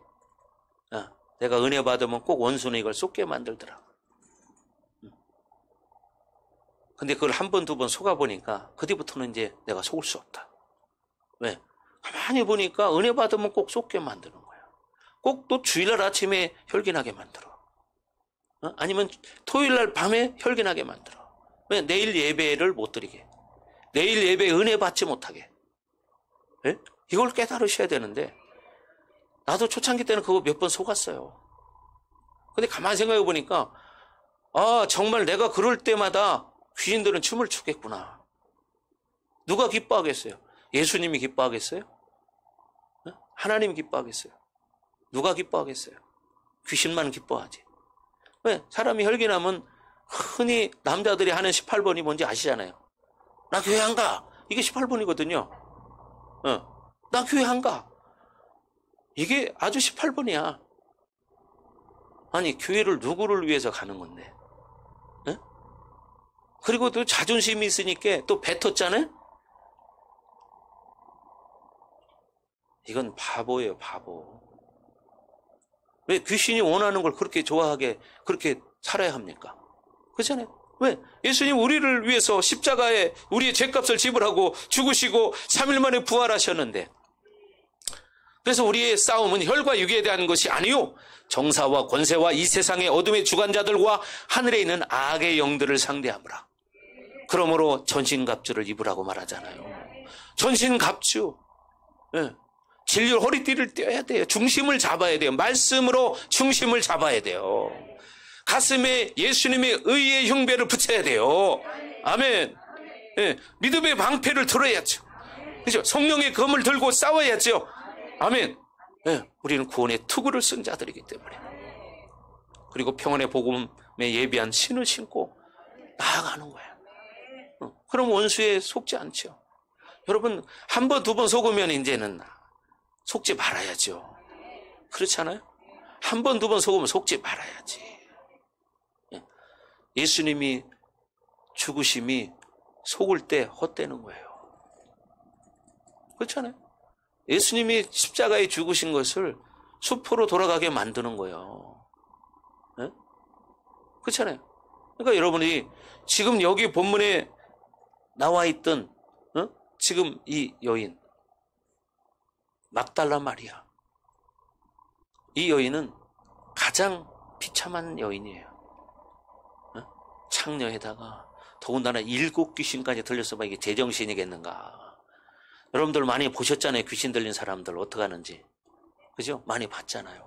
내가 은혜 받으면 꼭 원수는 이걸 쏟게 만들더라. 근데 그걸 한 번, 두 번 속아보니까 그 뒤부터는 이제 내가 속을 수 없다. 왜? 가만히 보니까 은혜 받으면 꼭 쏟게 만드는 거야. 꼭 또 주일날 아침에 혈기나게 만들어. 아니면 토요일날 밤에 혈기나게 만들어. 왜? 내일 예배를 못 드리게. 내일 예배 은혜 받지 못하게. 네? 이걸 깨달으셔야 되는데 나도 초창기 때는 그거 몇 번 속았어요. 근데 가만히 생각해 보니까 정말 내가 그럴 때마다 귀신들은 춤을 추겠구나. 누가 기뻐하겠어요? 예수님이 기뻐하겠어요? 하나님이 기뻐하겠어요? 누가 기뻐하겠어요? 귀신만 기뻐하지. 왜? 사람이 혈기나면 흔히 남자들이 하는 18번이 뭔지 아시잖아요. 나 교회 안 가. 이게 18번이거든요. 나 교회 안 가. 이게 아주 18번이야. 아니 교회를 누구를 위해서 가는 건데. 그리고 또 자존심이 있으니까 또 뱉었잖아요. 이건 바보예요, 바보. 왜 귀신이 원하는 걸 그렇게 좋아하게 그렇게 살아야 합니까? 그렇잖아요. 왜? 예수님 우리를 위해서 십자가에 우리의 죄값을 지불하고 죽으시고 3일 만에 부활하셨는데 그래서 우리의 싸움은 혈과 육에 대한 것이 아니요 정사와 권세와 이 세상의 어둠의 주관자들과 하늘에 있는 악의 영들을 상대하므라. 그러므로 전신갑주를 입으라고 말하잖아요. 전신갑주. 네. 진리로 허리띠를 떼야 돼요. 중심을 잡아야 돼요. 말씀으로 중심을 잡아야 돼요. 가슴에 예수님의 의의 흉배를 붙여야 돼요. 아멘. 예, 믿음의 방패를 들어야죠. 그죠? 성령의 검을 들고 싸워야죠. 아멘. 예, 우리는 구원의 투구를 쓴 자들이기 때문에. 그리고 평안의 복음에 예비한 신을 신고 나아가는 거예요. 그럼 원수에 속지 않죠. 여러분, 한 번, 두 번 속으면 이제는 속지 말아야죠. 그렇지 않아요? 한 번, 두 번 속으면 속지 말아야지. 예수님이 죽으심이 속을 때 헛되는 거예요. 그렇잖아요? 예수님이 십자가에 죽으신 것을 수포로 돌아가게 만드는 거예요. 네? 그렇잖아요? 그러니까 여러분이 지금 여기 본문에 나와 있던 지금 이 여인 막달라 마리아, 이 여인은 가장 비참한 여인이에요. 창녀에다가 더군다나 7 귀신까지 들려서 이게 제정신이겠는가. 여러분들 많이 보셨잖아요. 귀신 들린 사람들 어떻게 하는지. 그죠? 많이 봤잖아요.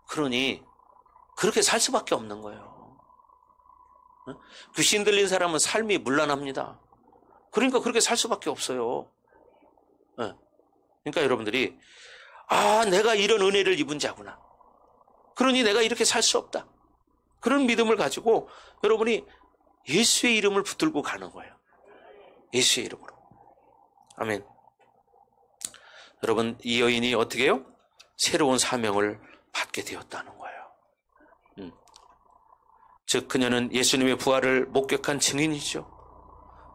그러니 그렇게 살 수밖에 없는 거예요. 귀신 들린 사람은 삶이 문란합니다. 그러니까 그렇게 살 수밖에 없어요. 그러니까 여러분들이 내가 이런 은혜를 입은 자구나. 그러니 내가 이렇게 살 수 없다. 그런 믿음을 가지고 여러분이 예수의 이름을 붙들고 가는 거예요. 예수의 이름으로. 아멘. 여러분, 이 여인이 어떻게 해요? 새로운 사명을 받게 되었다는 거예요. 즉 그녀는 예수님의 부활을 목격한 증인이죠.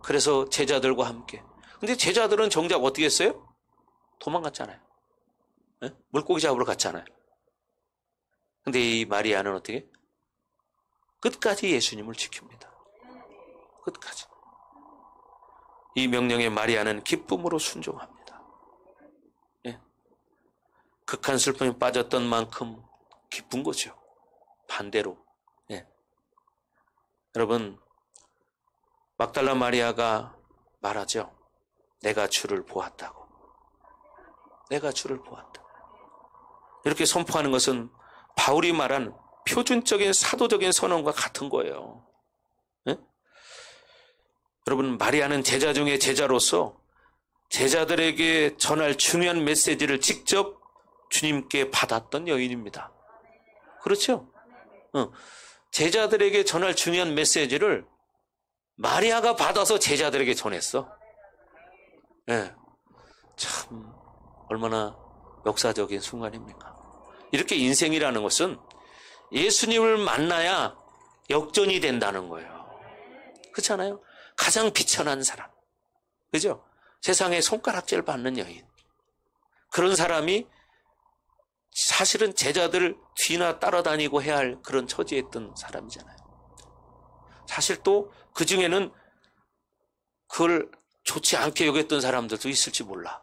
그래서 제자들과 함께. 근데 제자들은 정작 어떻게 했어요? 도망갔잖아요. 네? 물고기 잡으러 갔잖아요. 근데 이 마리아는 어떻게? 끝까지 예수님을 지킵니다. 끝까지. 이 명령에 마리아는 기쁨으로 순종합니다. 예. 극한 슬픔에 빠졌던 만큼 기쁜 거죠. 반대로. 예. 여러분, 막달라 마리아가 말하죠. 내가 주를 보았다고. 내가 주를 보았다. 이렇게 선포하는 것은 바울이 말한 표준적인 사도적인 선언과 같은 거예요. 네? 여러분, 마리아는 제자 중에 제자로서 제자들에게 전할 중요한 메시지를 직접 주님께 받았던 여인입니다. 그렇죠? 제자들에게 전할 중요한 메시지를 마리아가 받아서 제자들에게 전했어. 네. 참 얼마나 역사적인 순간입니까? 이렇게 인생이라는 것은 예수님을 만나야 역전이 된다는 거예요. 그렇잖아요? 가장 비천한 사람. 그죠? 세상에 손가락질 받는 여인. 그런 사람이 사실은 제자들 뒤나 따라다니고 해야 할 그런 처지에 있던 사람이잖아요. 사실 또 그 중에는 그걸 좋지 않게 여겼던 사람들도 있을지 몰라.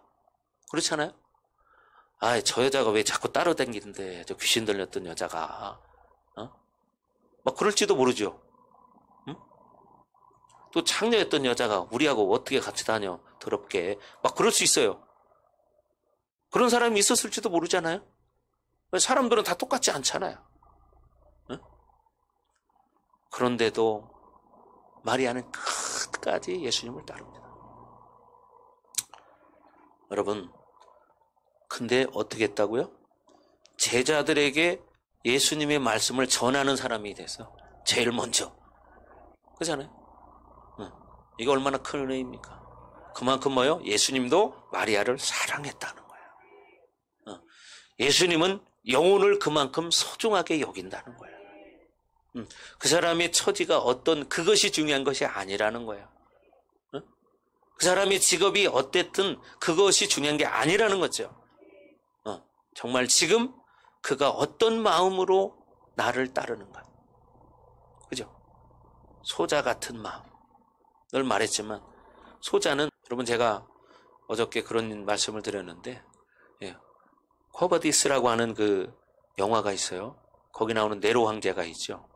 그렇잖아요? 저 여자가 왜 자꾸 따라다니는데, 저 귀신 들렸던 여자가. 막 그럴지도 모르죠. 응? 또 창녀였던 여자가 우리하고 어떻게 같이 다녀, 더럽게. 막 그럴 수 있어요. 그런 사람이 있었을지도 모르잖아요. 사람들은 다 똑같지 않잖아요. 응? 그런데도 마리아는 끝까지 예수님을 따릅니다. 여러분, 근데 어떻게 했다고요? 제자들에게 예수님의 말씀을 전하는 사람이 돼서 제일 먼저. 그렇잖아요? 이거 얼마나 큰 은혜입니까? 그만큼 뭐요? 예수님도 마리아를 사랑했다는 거예요. 예수님은 영혼을 그만큼 소중하게 여긴다는 거예요. 그 사람의 처지가 어떤 그것이 중요한 것이 아니라는 거예요. 그 사람의 직업이 어땠든 그것이 중요한 게 아니라는 거죠. 정말 지금 그가 어떤 마음으로 나를 따르는가. 그죠? 소자 같은 마음. 늘 말했지만 소자는, 여러분 제가 어저께 그런 말씀을 드렸는데, 쿼버디스라고 하는 그 영화가 있어요. 거기 나오는 네로 황제가 있죠.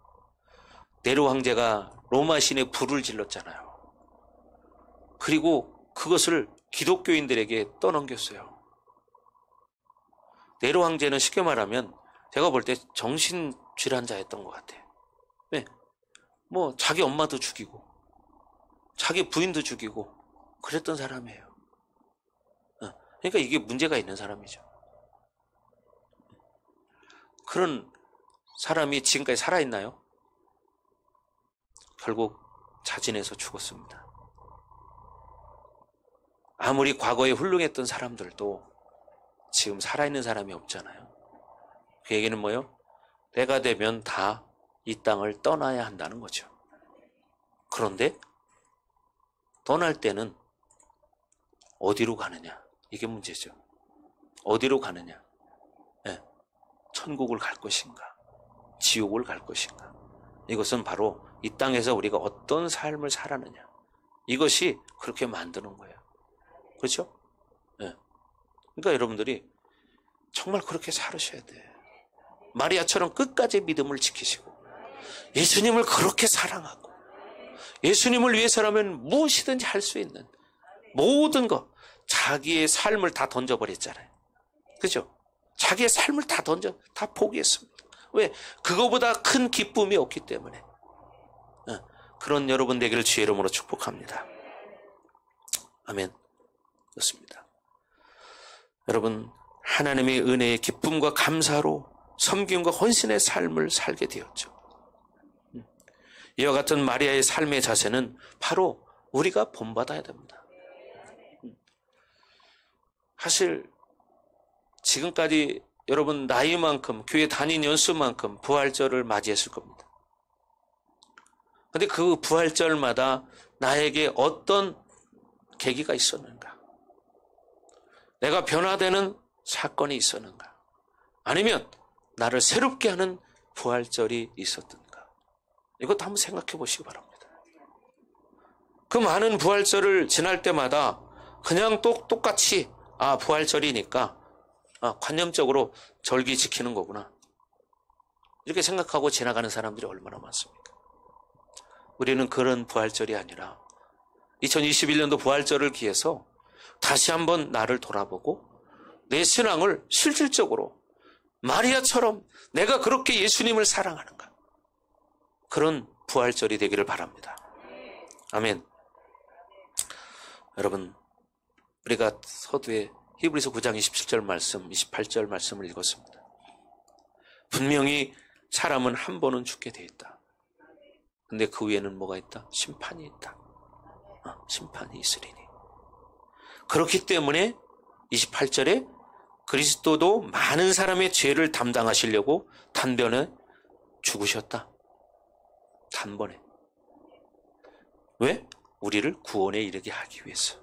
네로 황제가 로마 신에 불을 질렀잖아요. 그리고 그것을 기독교인들에게 떠넘겼어요. 네로 황제는 쉽게 말하면 제가 볼 때 정신질환자였던 것 같아요. 왜? 뭐 자기 엄마도 죽이고 자기 부인도 죽이고 그랬던 사람이에요. 그러니까 이게 문제가 있는 사람이죠. 그런 사람이 지금까지 살아있나요? 결국 자진해서 죽었습니다. 아무리 과거에 훌륭했던 사람들도 지금 살아있는 사람이 없잖아요. 그 얘기는 뭐예요? 때가 되면 다 이 땅을 떠나야 한다는 거죠. 그런데 떠날 때는 어디로 가느냐? 이게 문제죠. 어디로 가느냐? 네. 천국을 갈 것인가? 지옥을 갈 것인가? 이것은 바로 이 땅에서 우리가 어떤 삶을 살았느냐. 이것이 그렇게 만드는 거예요. 그렇죠? 네. 그러니까 여러분들이 정말 그렇게 살으셔야 돼요. 마리아처럼 끝까지 믿음을 지키시고 예수님을 그렇게 사랑하고 예수님을 위해서라면 무엇이든지 할 수 있는 모든 것, 자기의 삶을 다 던져버렸잖아요. 그죠? 자기의 삶을 다 포기했습니다. 왜? 그거보다 큰 기쁨이 없기 때문에. 그런 여러분 되기를 주의 이름으로 축복합니다. 아멘. 그렇습니다. 여러분, 하나님의 은혜의 기쁨과 감사로 섬김과 헌신의 삶을 살게 되었죠. 이와 같은 마리아의 삶의 자세는 바로 우리가 본받아야 됩니다. 사실 지금까지 여러분 나이만큼 교회 다닌 연수만큼 부활절을 맞이했을 겁니다. 그런데 그 부활절마다 나에게 어떤 계기가 있었는가? 내가 변화되는 사건이 있었는가? 아니면 나를 새롭게 하는 부활절이 있었던가? 이것도 한번 생각해 보시기 바랍니다. 그 많은 부활절을 지날 때마다 그냥 똑같이 부활절이니까 관념적으로 절기 지키는 거구나. 이렇게 생각하고 지나가는 사람들이 얼마나 많습니까? 우리는 그런 부활절이 아니라 2021년도 부활절을 기해서 다시 한번 나를 돌아보고 내 신앙을 실질적으로 마리아처럼 내가 그렇게 예수님을 사랑하는가? 그런 부활절이 되기를 바랍니다. 아멘. 여러분, 우리가 서두에 히브리서 9장 27절 말씀, 28절 말씀을 읽었습니다. 분명히 사람은 한 번은 죽게 돼 있다. 근데 그 위에는 뭐가 있다? 심판이 있다. 심판이 있으리니. 그렇기 때문에 28절에 그리스도도 많은 사람의 죄를 담당하시려고 단번에 죽으셨다. 단번에. 왜? 우리를 구원에 이르게 하기 위해서.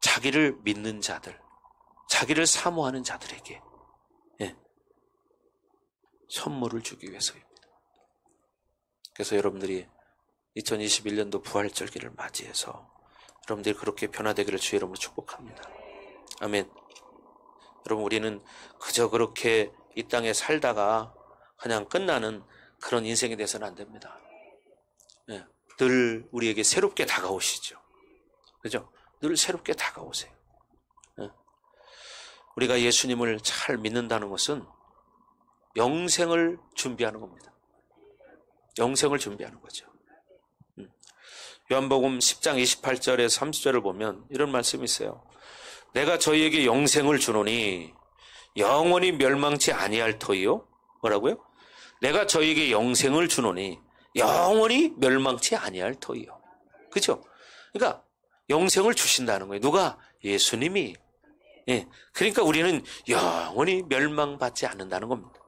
자기를 믿는 자들, 자기를 사모하는 자들에게 선물을 주기 위해서입니다. 그래서 여러분들이 2021년도 부활절기를 맞이해서 여러분들이 그렇게 변화되기를 주의 이름으로 축복합니다. 아멘. 여러분, 우리는 그저 그렇게 이 땅에 살다가 그냥 끝나는 그런 인생이 돼서는 안 됩니다. 늘 우리에게 새롭게 다가오시죠. 그죠? 늘 새롭게 다가오세요. 우리가 예수님을 잘 믿는다는 것은 영생을 준비하는 겁니다. 영생을 준비하는 거죠. 요한복음 10장 28절에서 30절을 보면 이런 말씀이 있어요. 내가 저희에게 영생을 주노니 영원히 멸망치 아니할 터이요. 뭐라고요? 내가 저희에게 영생을 주노니 영원히 멸망치 아니할 터이요. 그죠? 그러니까 영생을 주신다는 거예요. 누가? 예수님이. 그러니까 우리는 영원히 멸망받지 않는다는 겁니다.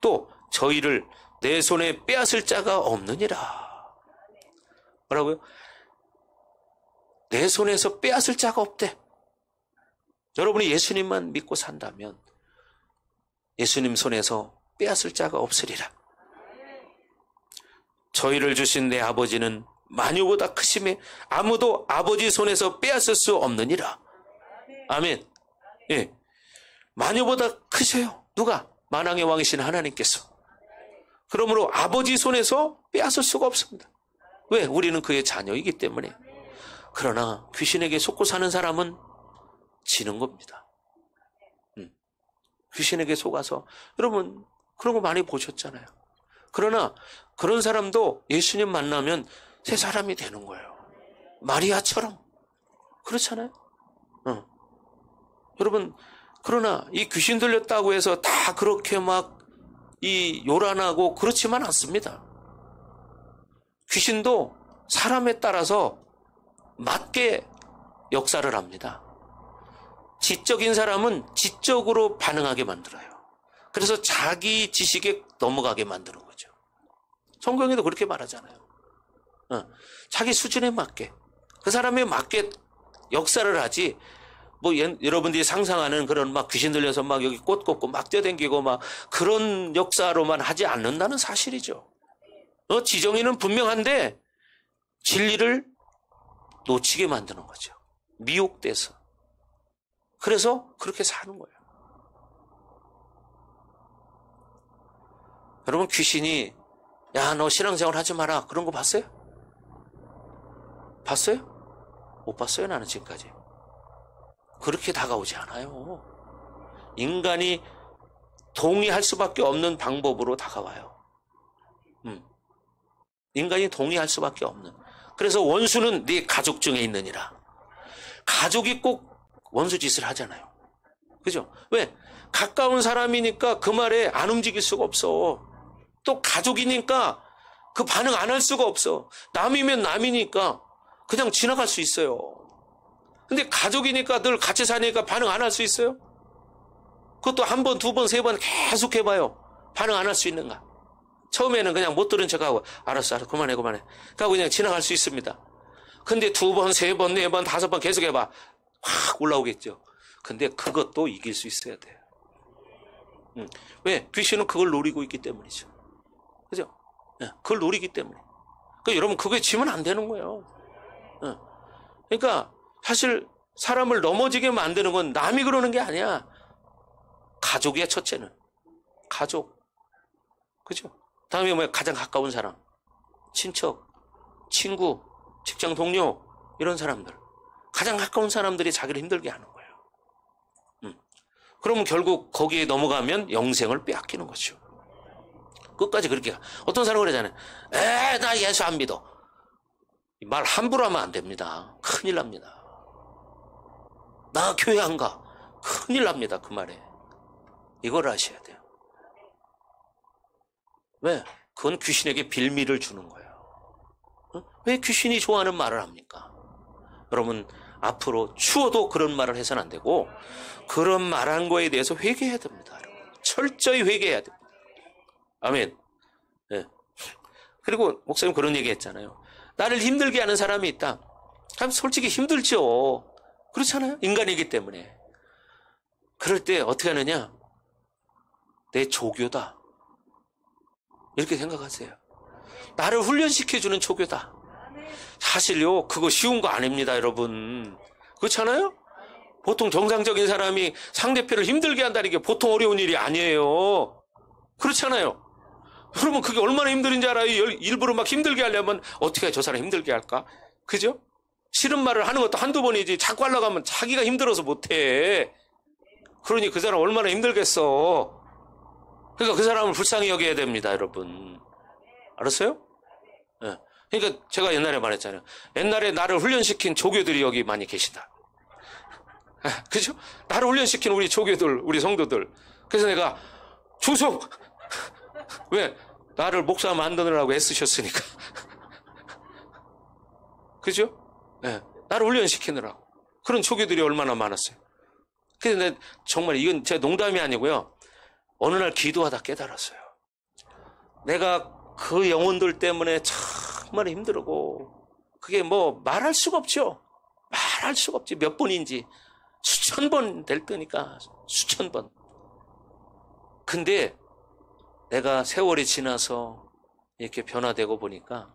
또 저희를 내 손에 빼앗을 자가 없느니라. 뭐라고요? 내 손에서 빼앗을 자가 없대. 여러분이 예수님만 믿고 산다면 예수님 손에서 빼앗을 자가 없으리라. 저희를 주신 내 아버지는 만유보다 크심에 아무도 아버지 손에서 빼앗을 수 없느니라. 아멘. 예, 만유보다 크셔요. 누가? 만왕의 왕이신 하나님께서. 그러므로 아버지 손에서 빼앗을 수가 없습니다. 왜? 우리는 그의 자녀이기 때문에. 그러나 귀신에게 속고 사는 사람은 지는 겁니다. 귀신에게 속아서. 여러분 그런 거 많이 보셨잖아요. 그러나 그런 사람도 예수님 만나면 새 사람이 되는 거예요. 마리아처럼. 그렇잖아요. 여러분 그러나 이 귀신 들렸다고 해서 다 그렇게 막 이 요란하고 그렇지만 않습니다. 귀신도 사람에 따라서 맞게 역사를 합니다. 지적인 사람은 지적으로 반응하게 만들어요. 그래서 자기 지식에 넘어가게 만드는 거죠. 성경에도 그렇게 말하잖아요. 자기 수준에 맞게, 그 사람에 맞게 역사를 하지. 뭐 여러분들이 상상하는 그런 막 귀신 들려서 막 여기 꽃 꽂고 막 뛰어다니고 막 그런 역사로만 하지 않는다는 사실이죠. 지정의는 분명한데 진리를 놓치게 만드는 거죠. 미혹돼서. 그래서 그렇게 사는 거예요. 여러분 귀신이 야, 너 신앙생활 하지 마라 그런 거 봤어요? 봤어요? 못 봤어요. 나는 지금까지. 그렇게 다가오지 않아요. 인간이 동의할 수밖에 없는 방법으로 다가와요. 인간이 동의할 수밖에 없는. 그래서 원수는 네 가족 중에 있느니라. 가족이 꼭 원수 짓을 하잖아요. 그죠? 왜? 가까운 사람이니까 그 말에 안 움직일 수가 없어. 또 가족이니까 그 반응 안 할 수가 없어. 남이면 남이니까 그냥 지나갈 수 있어요. 근데 가족이니까 늘 같이 사니까 반응 안 할 수 있어요? 그것도 한 번, 두 번, 세 번 계속 해봐요. 반응 안 할 수 있는가? 처음에는 그냥 못 들은 척하고 알았어, 그만해. 그러고 그냥 지나갈 수 있습니다. 근데 두 번, 세 번, 네 번, 다섯 번 계속 해봐. 확 올라오겠죠. 근데 그것도 이길 수 있어야 돼요. 왜? 귀신은 그걸 노리고 있기 때문이죠. 그죠? 그걸 노리기 때문에. 그러니까 여러분 그거에 지면 안 되는 거예요. 그러니까 사실 사람을 넘어지게 만드는 건 남이 그러는 게 아니야. 가족이야, 첫째는. 가족. 그죠? 다음에 뭐야? 가장 가까운 사람. 친척, 친구, 직장 동료, 이런 사람들. 가장 가까운 사람들이 자기를 힘들게 하는 거예요. 그러면 결국 거기에 넘어가면 영생을 빼앗기는 거죠. 끝까지 그렇게 가. 어떤 사람은 그러잖아요. 나 예수 안 믿어. 말 함부로 하면 안 됩니다. 큰일 납니다. 나 교회 안 가. 큰일 납니다. 그 말에. 이걸 아셔야 돼요. 왜? 그건 귀신에게 빌미를 주는 거예요. 왜 귀신이 좋아하는 말을 합니까? 여러분 앞으로 추워도 그런 말을 해서는 안 되고 그런 말한 거에 대해서 회개해야 됩니다. 여러분. 철저히 회개해야 됩니다. 아멘. 네. 그리고 목사님 그런 얘기 했잖아요. 나를 힘들게 하는 사람이 있다. 그럼 솔직히 힘들죠. 그렇잖아요. 인간이기 때문에. 그럴 때 어떻게 하느냐? 내 조교다. 이렇게 생각하세요. 나를 훈련시켜주는 조교다. 사실요, 그거 쉬운 거 아닙니다, 여러분. 그렇잖아요? 보통 정상적인 사람이 상대편을 힘들게 한다는 게 보통 어려운 일이 아니에요. 그렇잖아요. 여러분, 그게 얼마나 힘든지 알아요? 일부러 막 힘들게 하려면 어떻게 저 사람 힘들게 할까? 그죠? 싫은 말을 하는 것도 한두 번이지 자꾸 하려고 하면 자기가 힘들어서 못해. 그러니 그 사람 얼마나 힘들겠어. 그러니까 그 사람을 불쌍히 여겨야 됩니다, 여러분. 알았어요? 네. 그러니까 제가 옛날에 말했잖아요. 옛날에 나를 훈련시킨 조교들이 여기 많이 계시다. 그죠? 나를 훈련시킨 우리 조교들, 우리 성도들. 그래서 내가 주소! 왜? 나를 목사 만드느라고 애쓰셨으니까. 그죠? 네. 나를 훈련시키느라고. 그런 조교들이 얼마나 많았어요. 근데 정말 이건 제 농담이 아니고요. 어느 날 기도하다 깨달았어요. 내가 그 영혼들 때문에 정말 힘들고 그게 뭐 말할 수가 없죠. 말할 수가 없지. 몇 번인지 수천 번 될 거니까 수천 번. 근데 내가 세월이 지나서 이렇게 변화되고 보니까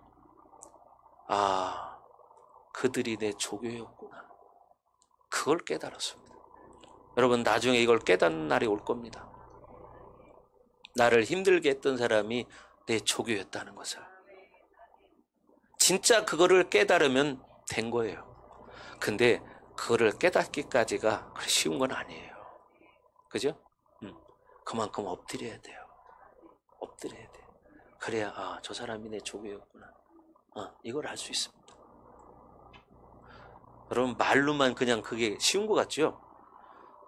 그들이 내 조교였구나. 그걸 깨달았습니다. 여러분 나중에 이걸 깨닫는 날이 올 겁니다. 나를 힘들게 했던 사람이 내 조교였다는 것을. 진짜 그거를 깨달으면 된 거예요. 근데 그거를 깨닫기까지가 그리 쉬운 건 아니에요. 그죠? 그만큼 엎드려야 돼요. 엎드려야 돼요. 그래야 저 사람이 내 조교였구나. 이걸 알 수 있습니다. 여러분, 말로만 그냥 그게 쉬운 것 같죠?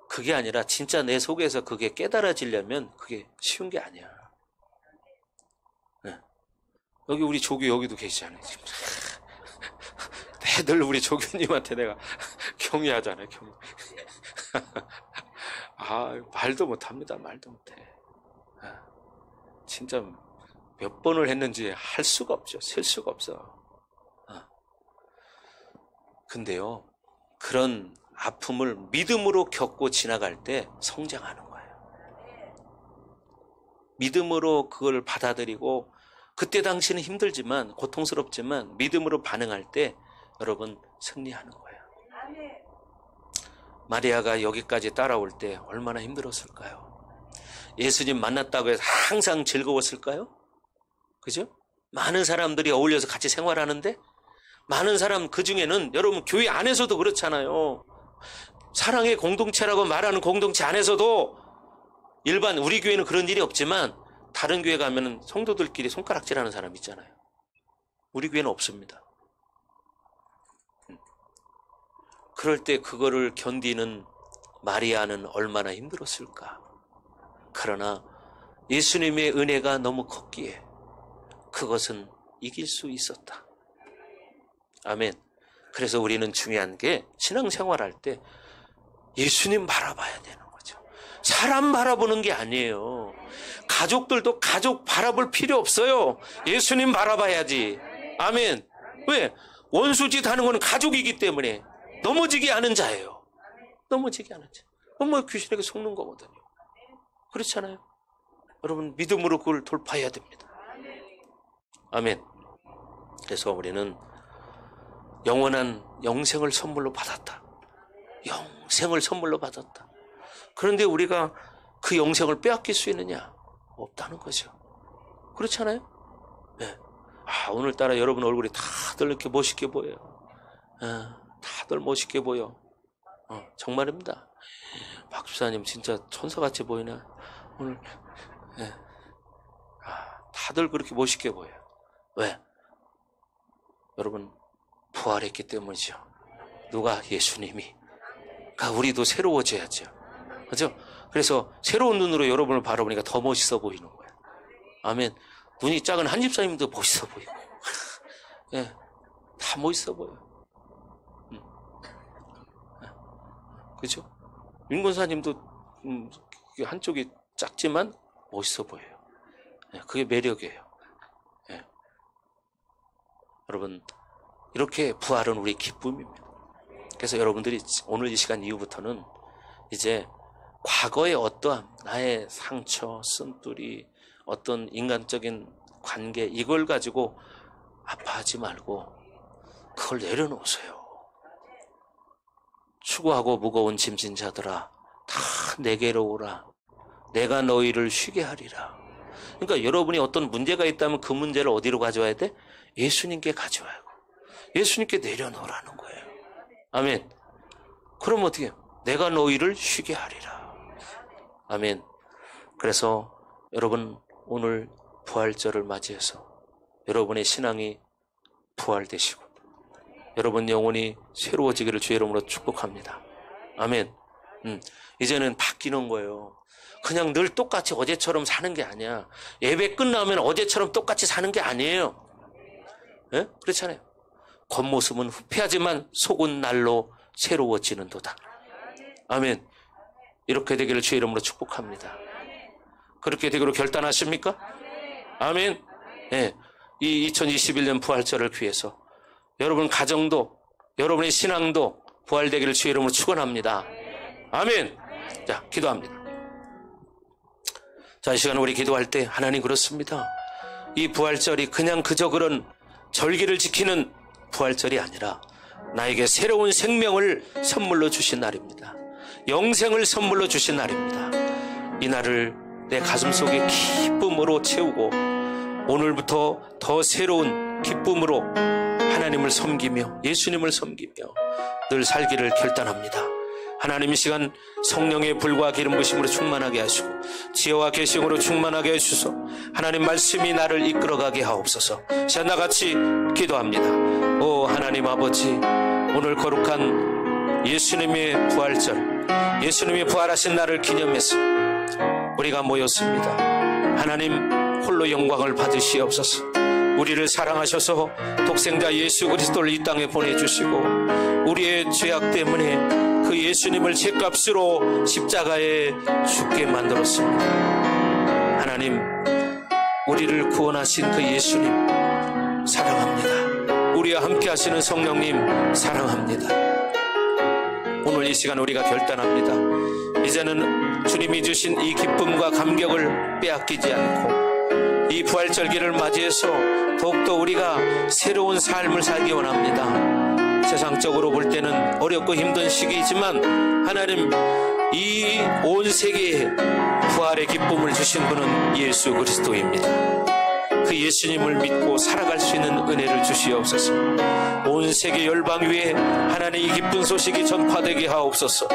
그게 아니라 진짜 내 속에서 그게 깨달아지려면 그게 쉬운 게 아니야. 네. 여기 우리 조교 여기도 계시잖아요. 지금. 늘 우리 조교님한테 내가 경의하잖아요. 경의. 말도 못합니다. 말도 못해. 진짜 몇 번을 했는지 할 수가 없죠. 셀 수가 없어. 근데요, 그런 아픔을 믿음으로 겪고 지나갈 때 성장하는 거예요. 믿음으로 그걸 받아들이고, 그때 당시는 힘들지만, 고통스럽지만 믿음으로 반응할 때 여러분 승리하는 거예요. 마리아가 여기까지 따라올 때 얼마나 힘들었을까요? 예수님 만났다고 해서 항상 즐거웠을까요? 그죠? 많은 사람들이 어울려서 같이 생활하는데, 많은 사람, 그 중에는 여러분 교회 안에서도 그렇잖아요. 사랑의 공동체라고 말하는 공동체 안에서도 일반 우리 교회는 그런 일이 없지만 다른 교회 가면은 성도들끼리 손가락질하는 사람 있잖아요. 우리 교회는 없습니다. 그럴 때 그거를 견디는 마리아는 얼마나 힘들었을까. 그러나 예수님의 은혜가 너무 컸기에 그것은 이길 수 있었다. 아멘. 그래서 우리는 중요한 게 신앙생활할 때 예수님 바라봐야 되는 거죠. 사람 바라보는 게 아니에요. 가족들도 가족 바라볼 필요 없어요. 예수님 바라봐야지. 아멘. 왜? 원수짓 하는 건 가족이기 때문에 넘어지게 하는 자예요. 넘어지게 하는 자. 귀신에게 속는 거거든요. 그렇잖아요. 여러분, 믿음으로 그걸 돌파해야 됩니다. 아멘. 그래서 우리는 영원한 영생을 선물로 받았다. 영생을 선물로 받았다. 그런데 우리가 그 영생을 빼앗길 수 있느냐? 없다는 거죠. 그렇잖아요? 네. 오늘따라 여러분 얼굴이 다들 이렇게 멋있게 보여요. 다들 멋있게 보여. 정말입니다. 박 집사님 진짜 천사같이 보이네. 오늘. 네. 다들 그렇게 멋있게 보여요. 왜? 여러분, 부활했기 때문이죠. 누가? 예수님이. 그러니까 우리도 새로워져야죠. 그렇죠? 그래서 새로운 눈으로 여러분을 바라보니까 더 멋있어 보이는 거예요. 아멘. 눈이 작은 한 집사님도 멋있어 보이고. 예, 다 멋있어 보여요. 그죠? 윤권사님도 한쪽이 작지만 멋있어 보여요. 예, 그게 매력이에요. 예. 여러분, 이렇게 부활은 우리 기쁨입니다. 그래서 여러분들이 오늘 이 시간 이후부터는 이제 과거의 어떠한 나의 상처, 쓴뿌리, 어떤 인간적인 관계, 이걸 가지고 아파하지 말고 그걸 내려놓으세요. 추구하고 무거운 짐진 자들아, 다 내게로 오라. 내가 너희를 쉬게 하리라. 그러니까 여러분이 어떤 문제가 있다면 그 문제를 어디로 가져와야 돼? 예수님께 가져와야 하고 예수님께 내려놓으라는 거예요. 아멘. 그럼 어떻게 해요? 내가 너희를 쉬게 하리라. 아멘. 그래서 여러분 오늘 부활절을 맞이해서 여러분의 신앙이 부활되시고 여러분 영혼이 새로워지기를 주의 이름으로 축복합니다. 아멘. 이제는 바뀌는 거예요. 그냥 늘 똑같이 어제처럼 사는 게 아니야. 예배 끝나면 어제처럼 똑같이 사는 게 아니에요. 네? 그렇잖아요. 겉모습은 후패하지만 속은 날로 새로워지는도다. 아멘. 이렇게 되기를 주의 이름으로 축복합니다. 그렇게 되기로 결단하십니까? 아멘. 네. 이 2021년 부활절을 위해서 여러분 가정도 여러분의 신앙도 부활되기를 주의 이름으로 축원합니다. 아멘. 자, 기도합니다. 자, 이 시간 우리 기도할 때 하나님 그렇습니다. 이 부활절이 그냥 그저 그런 절기를 지키는 부활절이 아니라 나에게 새로운 생명을 선물로 주신 날입니다. 영생을 선물로 주신 날입니다. 이 날을 내 가슴속에 기쁨으로 채우고 오늘부터 더 새로운 기쁨으로 하나님을 섬기며 예수님을 섬기며 늘 살기를 결단합니다. 하나님, 이 시간 성령의 불과 기름 부으심으로 충만하게 하시고 지혜와 계시음으로 충만하게 해주셔서 하나님 말씀이 나를 이끌어가게 하옵소서. 시간 나같이 기도합니다. 오 하나님 아버지, 오늘 거룩한 예수님의 부활절, 예수님이 부활하신 날을 기념해서 우리가 모였습니다. 하나님 홀로 영광을 받으시옵소서. 우리를 사랑하셔서 독생자 예수 그리스도를 이 땅에 보내주시고 우리의 죄악 때문에 그 예수님을 죄값으로 십자가에 죽게 만들었습니다. 하나님, 우리를 구원하신 그 예수님 사랑합니다. 우리와 함께 하시는 성령님 사랑합니다. 오늘 이 시간 우리가 결단합니다. 이제는 주님이 주신 이 기쁨과 감격을 빼앗기지 않고 이 부활절기를 맞이해서 더욱더 우리가 새로운 삶을 살기 원합니다. 세상적으로 볼 때는 어렵고 힘든 시기이지만 하나님, 이 온 세계에 부활의 기쁨을 주신 분은 예수 그리스도입니다. 그 예수님을 믿고 살아갈 수 있는 은혜를 주시옵소서. 온 세계 열방 위에 하나님 이 기쁜 소식이 전파되게 하옵소서.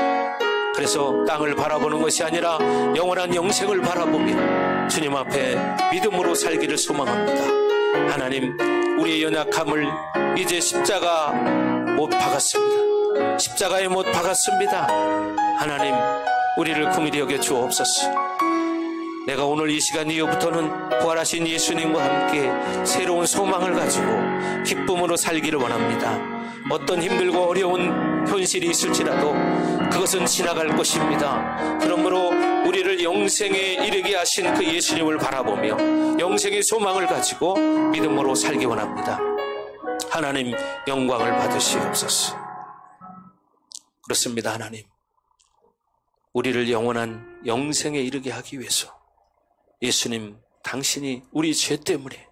그래서 땅을 바라보는 것이 아니라 영원한 영생을 바라보며 주님 앞에 믿음으로 살기를 소망합니다. 하나님, 우리의 연약함을 이제 십자가 못 박았습니다. 십자가에 못 박았습니다. 하나님, 우리를 긍휼히 여겨 주옵소서. 내가 오늘 이 시간 이후부터는 부활하신 예수님과 함께 새로운 소망을 가지고 기쁨으로 살기를 원합니다. 어떤 힘들고 어려운 현실이 있을지라도 그것은 지나갈 것입니다. 그러므로 우리를 영생에 이르게 하신 그 예수님을 바라보며 영생의 소망을 가지고 믿음으로 살기 원합니다. 하나님, 영광을 받으시옵소서. 그렇습니다. 하나님, 우리를 영원한 영생에 이르게 하기 위해서 예수님, 당신이 우리 죄 때문에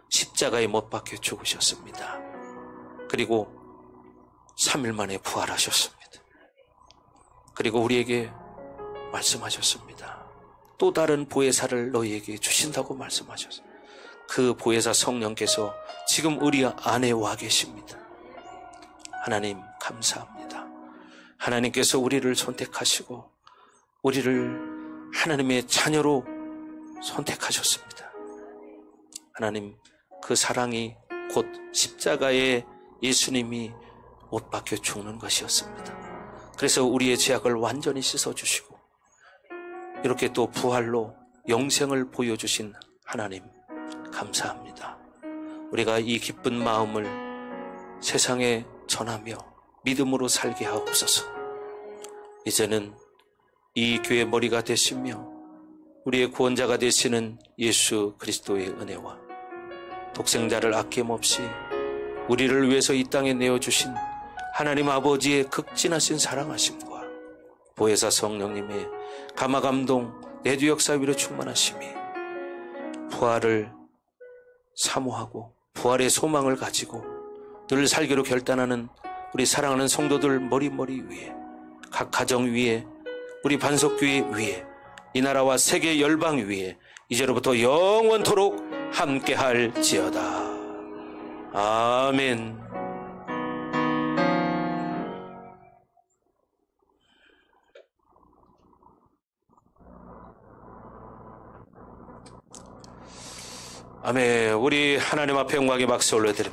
십자가에 못 박혀 죽으셨습니다. 그리고 3일 만에 부활하셨습니다. 그리고 우리에게 말씀하셨습니다. 또 다른 보혜사를 너희에게 주신다고 말씀하셨습니다. 그 보혜사 성령께서 지금 우리 안에 와 계십니다. 하나님 감사합니다. 하나님께서 우리를 선택하시고 우리를 하나님의 자녀로 선택하셨습니다. 하나님, 그 사랑이 곧 십자가에 예수님이 못 박혀 죽는 것이었습니다. 그래서 우리의 죄악을 완전히 씻어주시고 이렇게 또 부활로 영생을 보여주신 하나님 감사합니다. 우리가 이 기쁜 마음을 세상에 전하며 믿음으로 살게 하옵소서. 이제는 이 교회의 머리가 되시며 우리의 구원자가 되시는 예수 그리스도의 은혜와 독생자를 아낌없이 우리를 위해서 이 땅에 내어주신 하나님 아버지의 극진하신 사랑하심과 보혜사 성령님의 감화감동 내주 역사 위로 충만하심이 부활을 사모하고 부활의 소망을 가지고 늘 살기로 결단하는 우리 사랑하는 성도들 머리 위에, 각 가정 위에, 우리 반석교회 위에, 이 나라와 세계 열방 위에 이제로부터 영원토록 함께할지어다. 아멘. 아멘. 우리 하나님 앞에 영광의 박수 올려드립니다.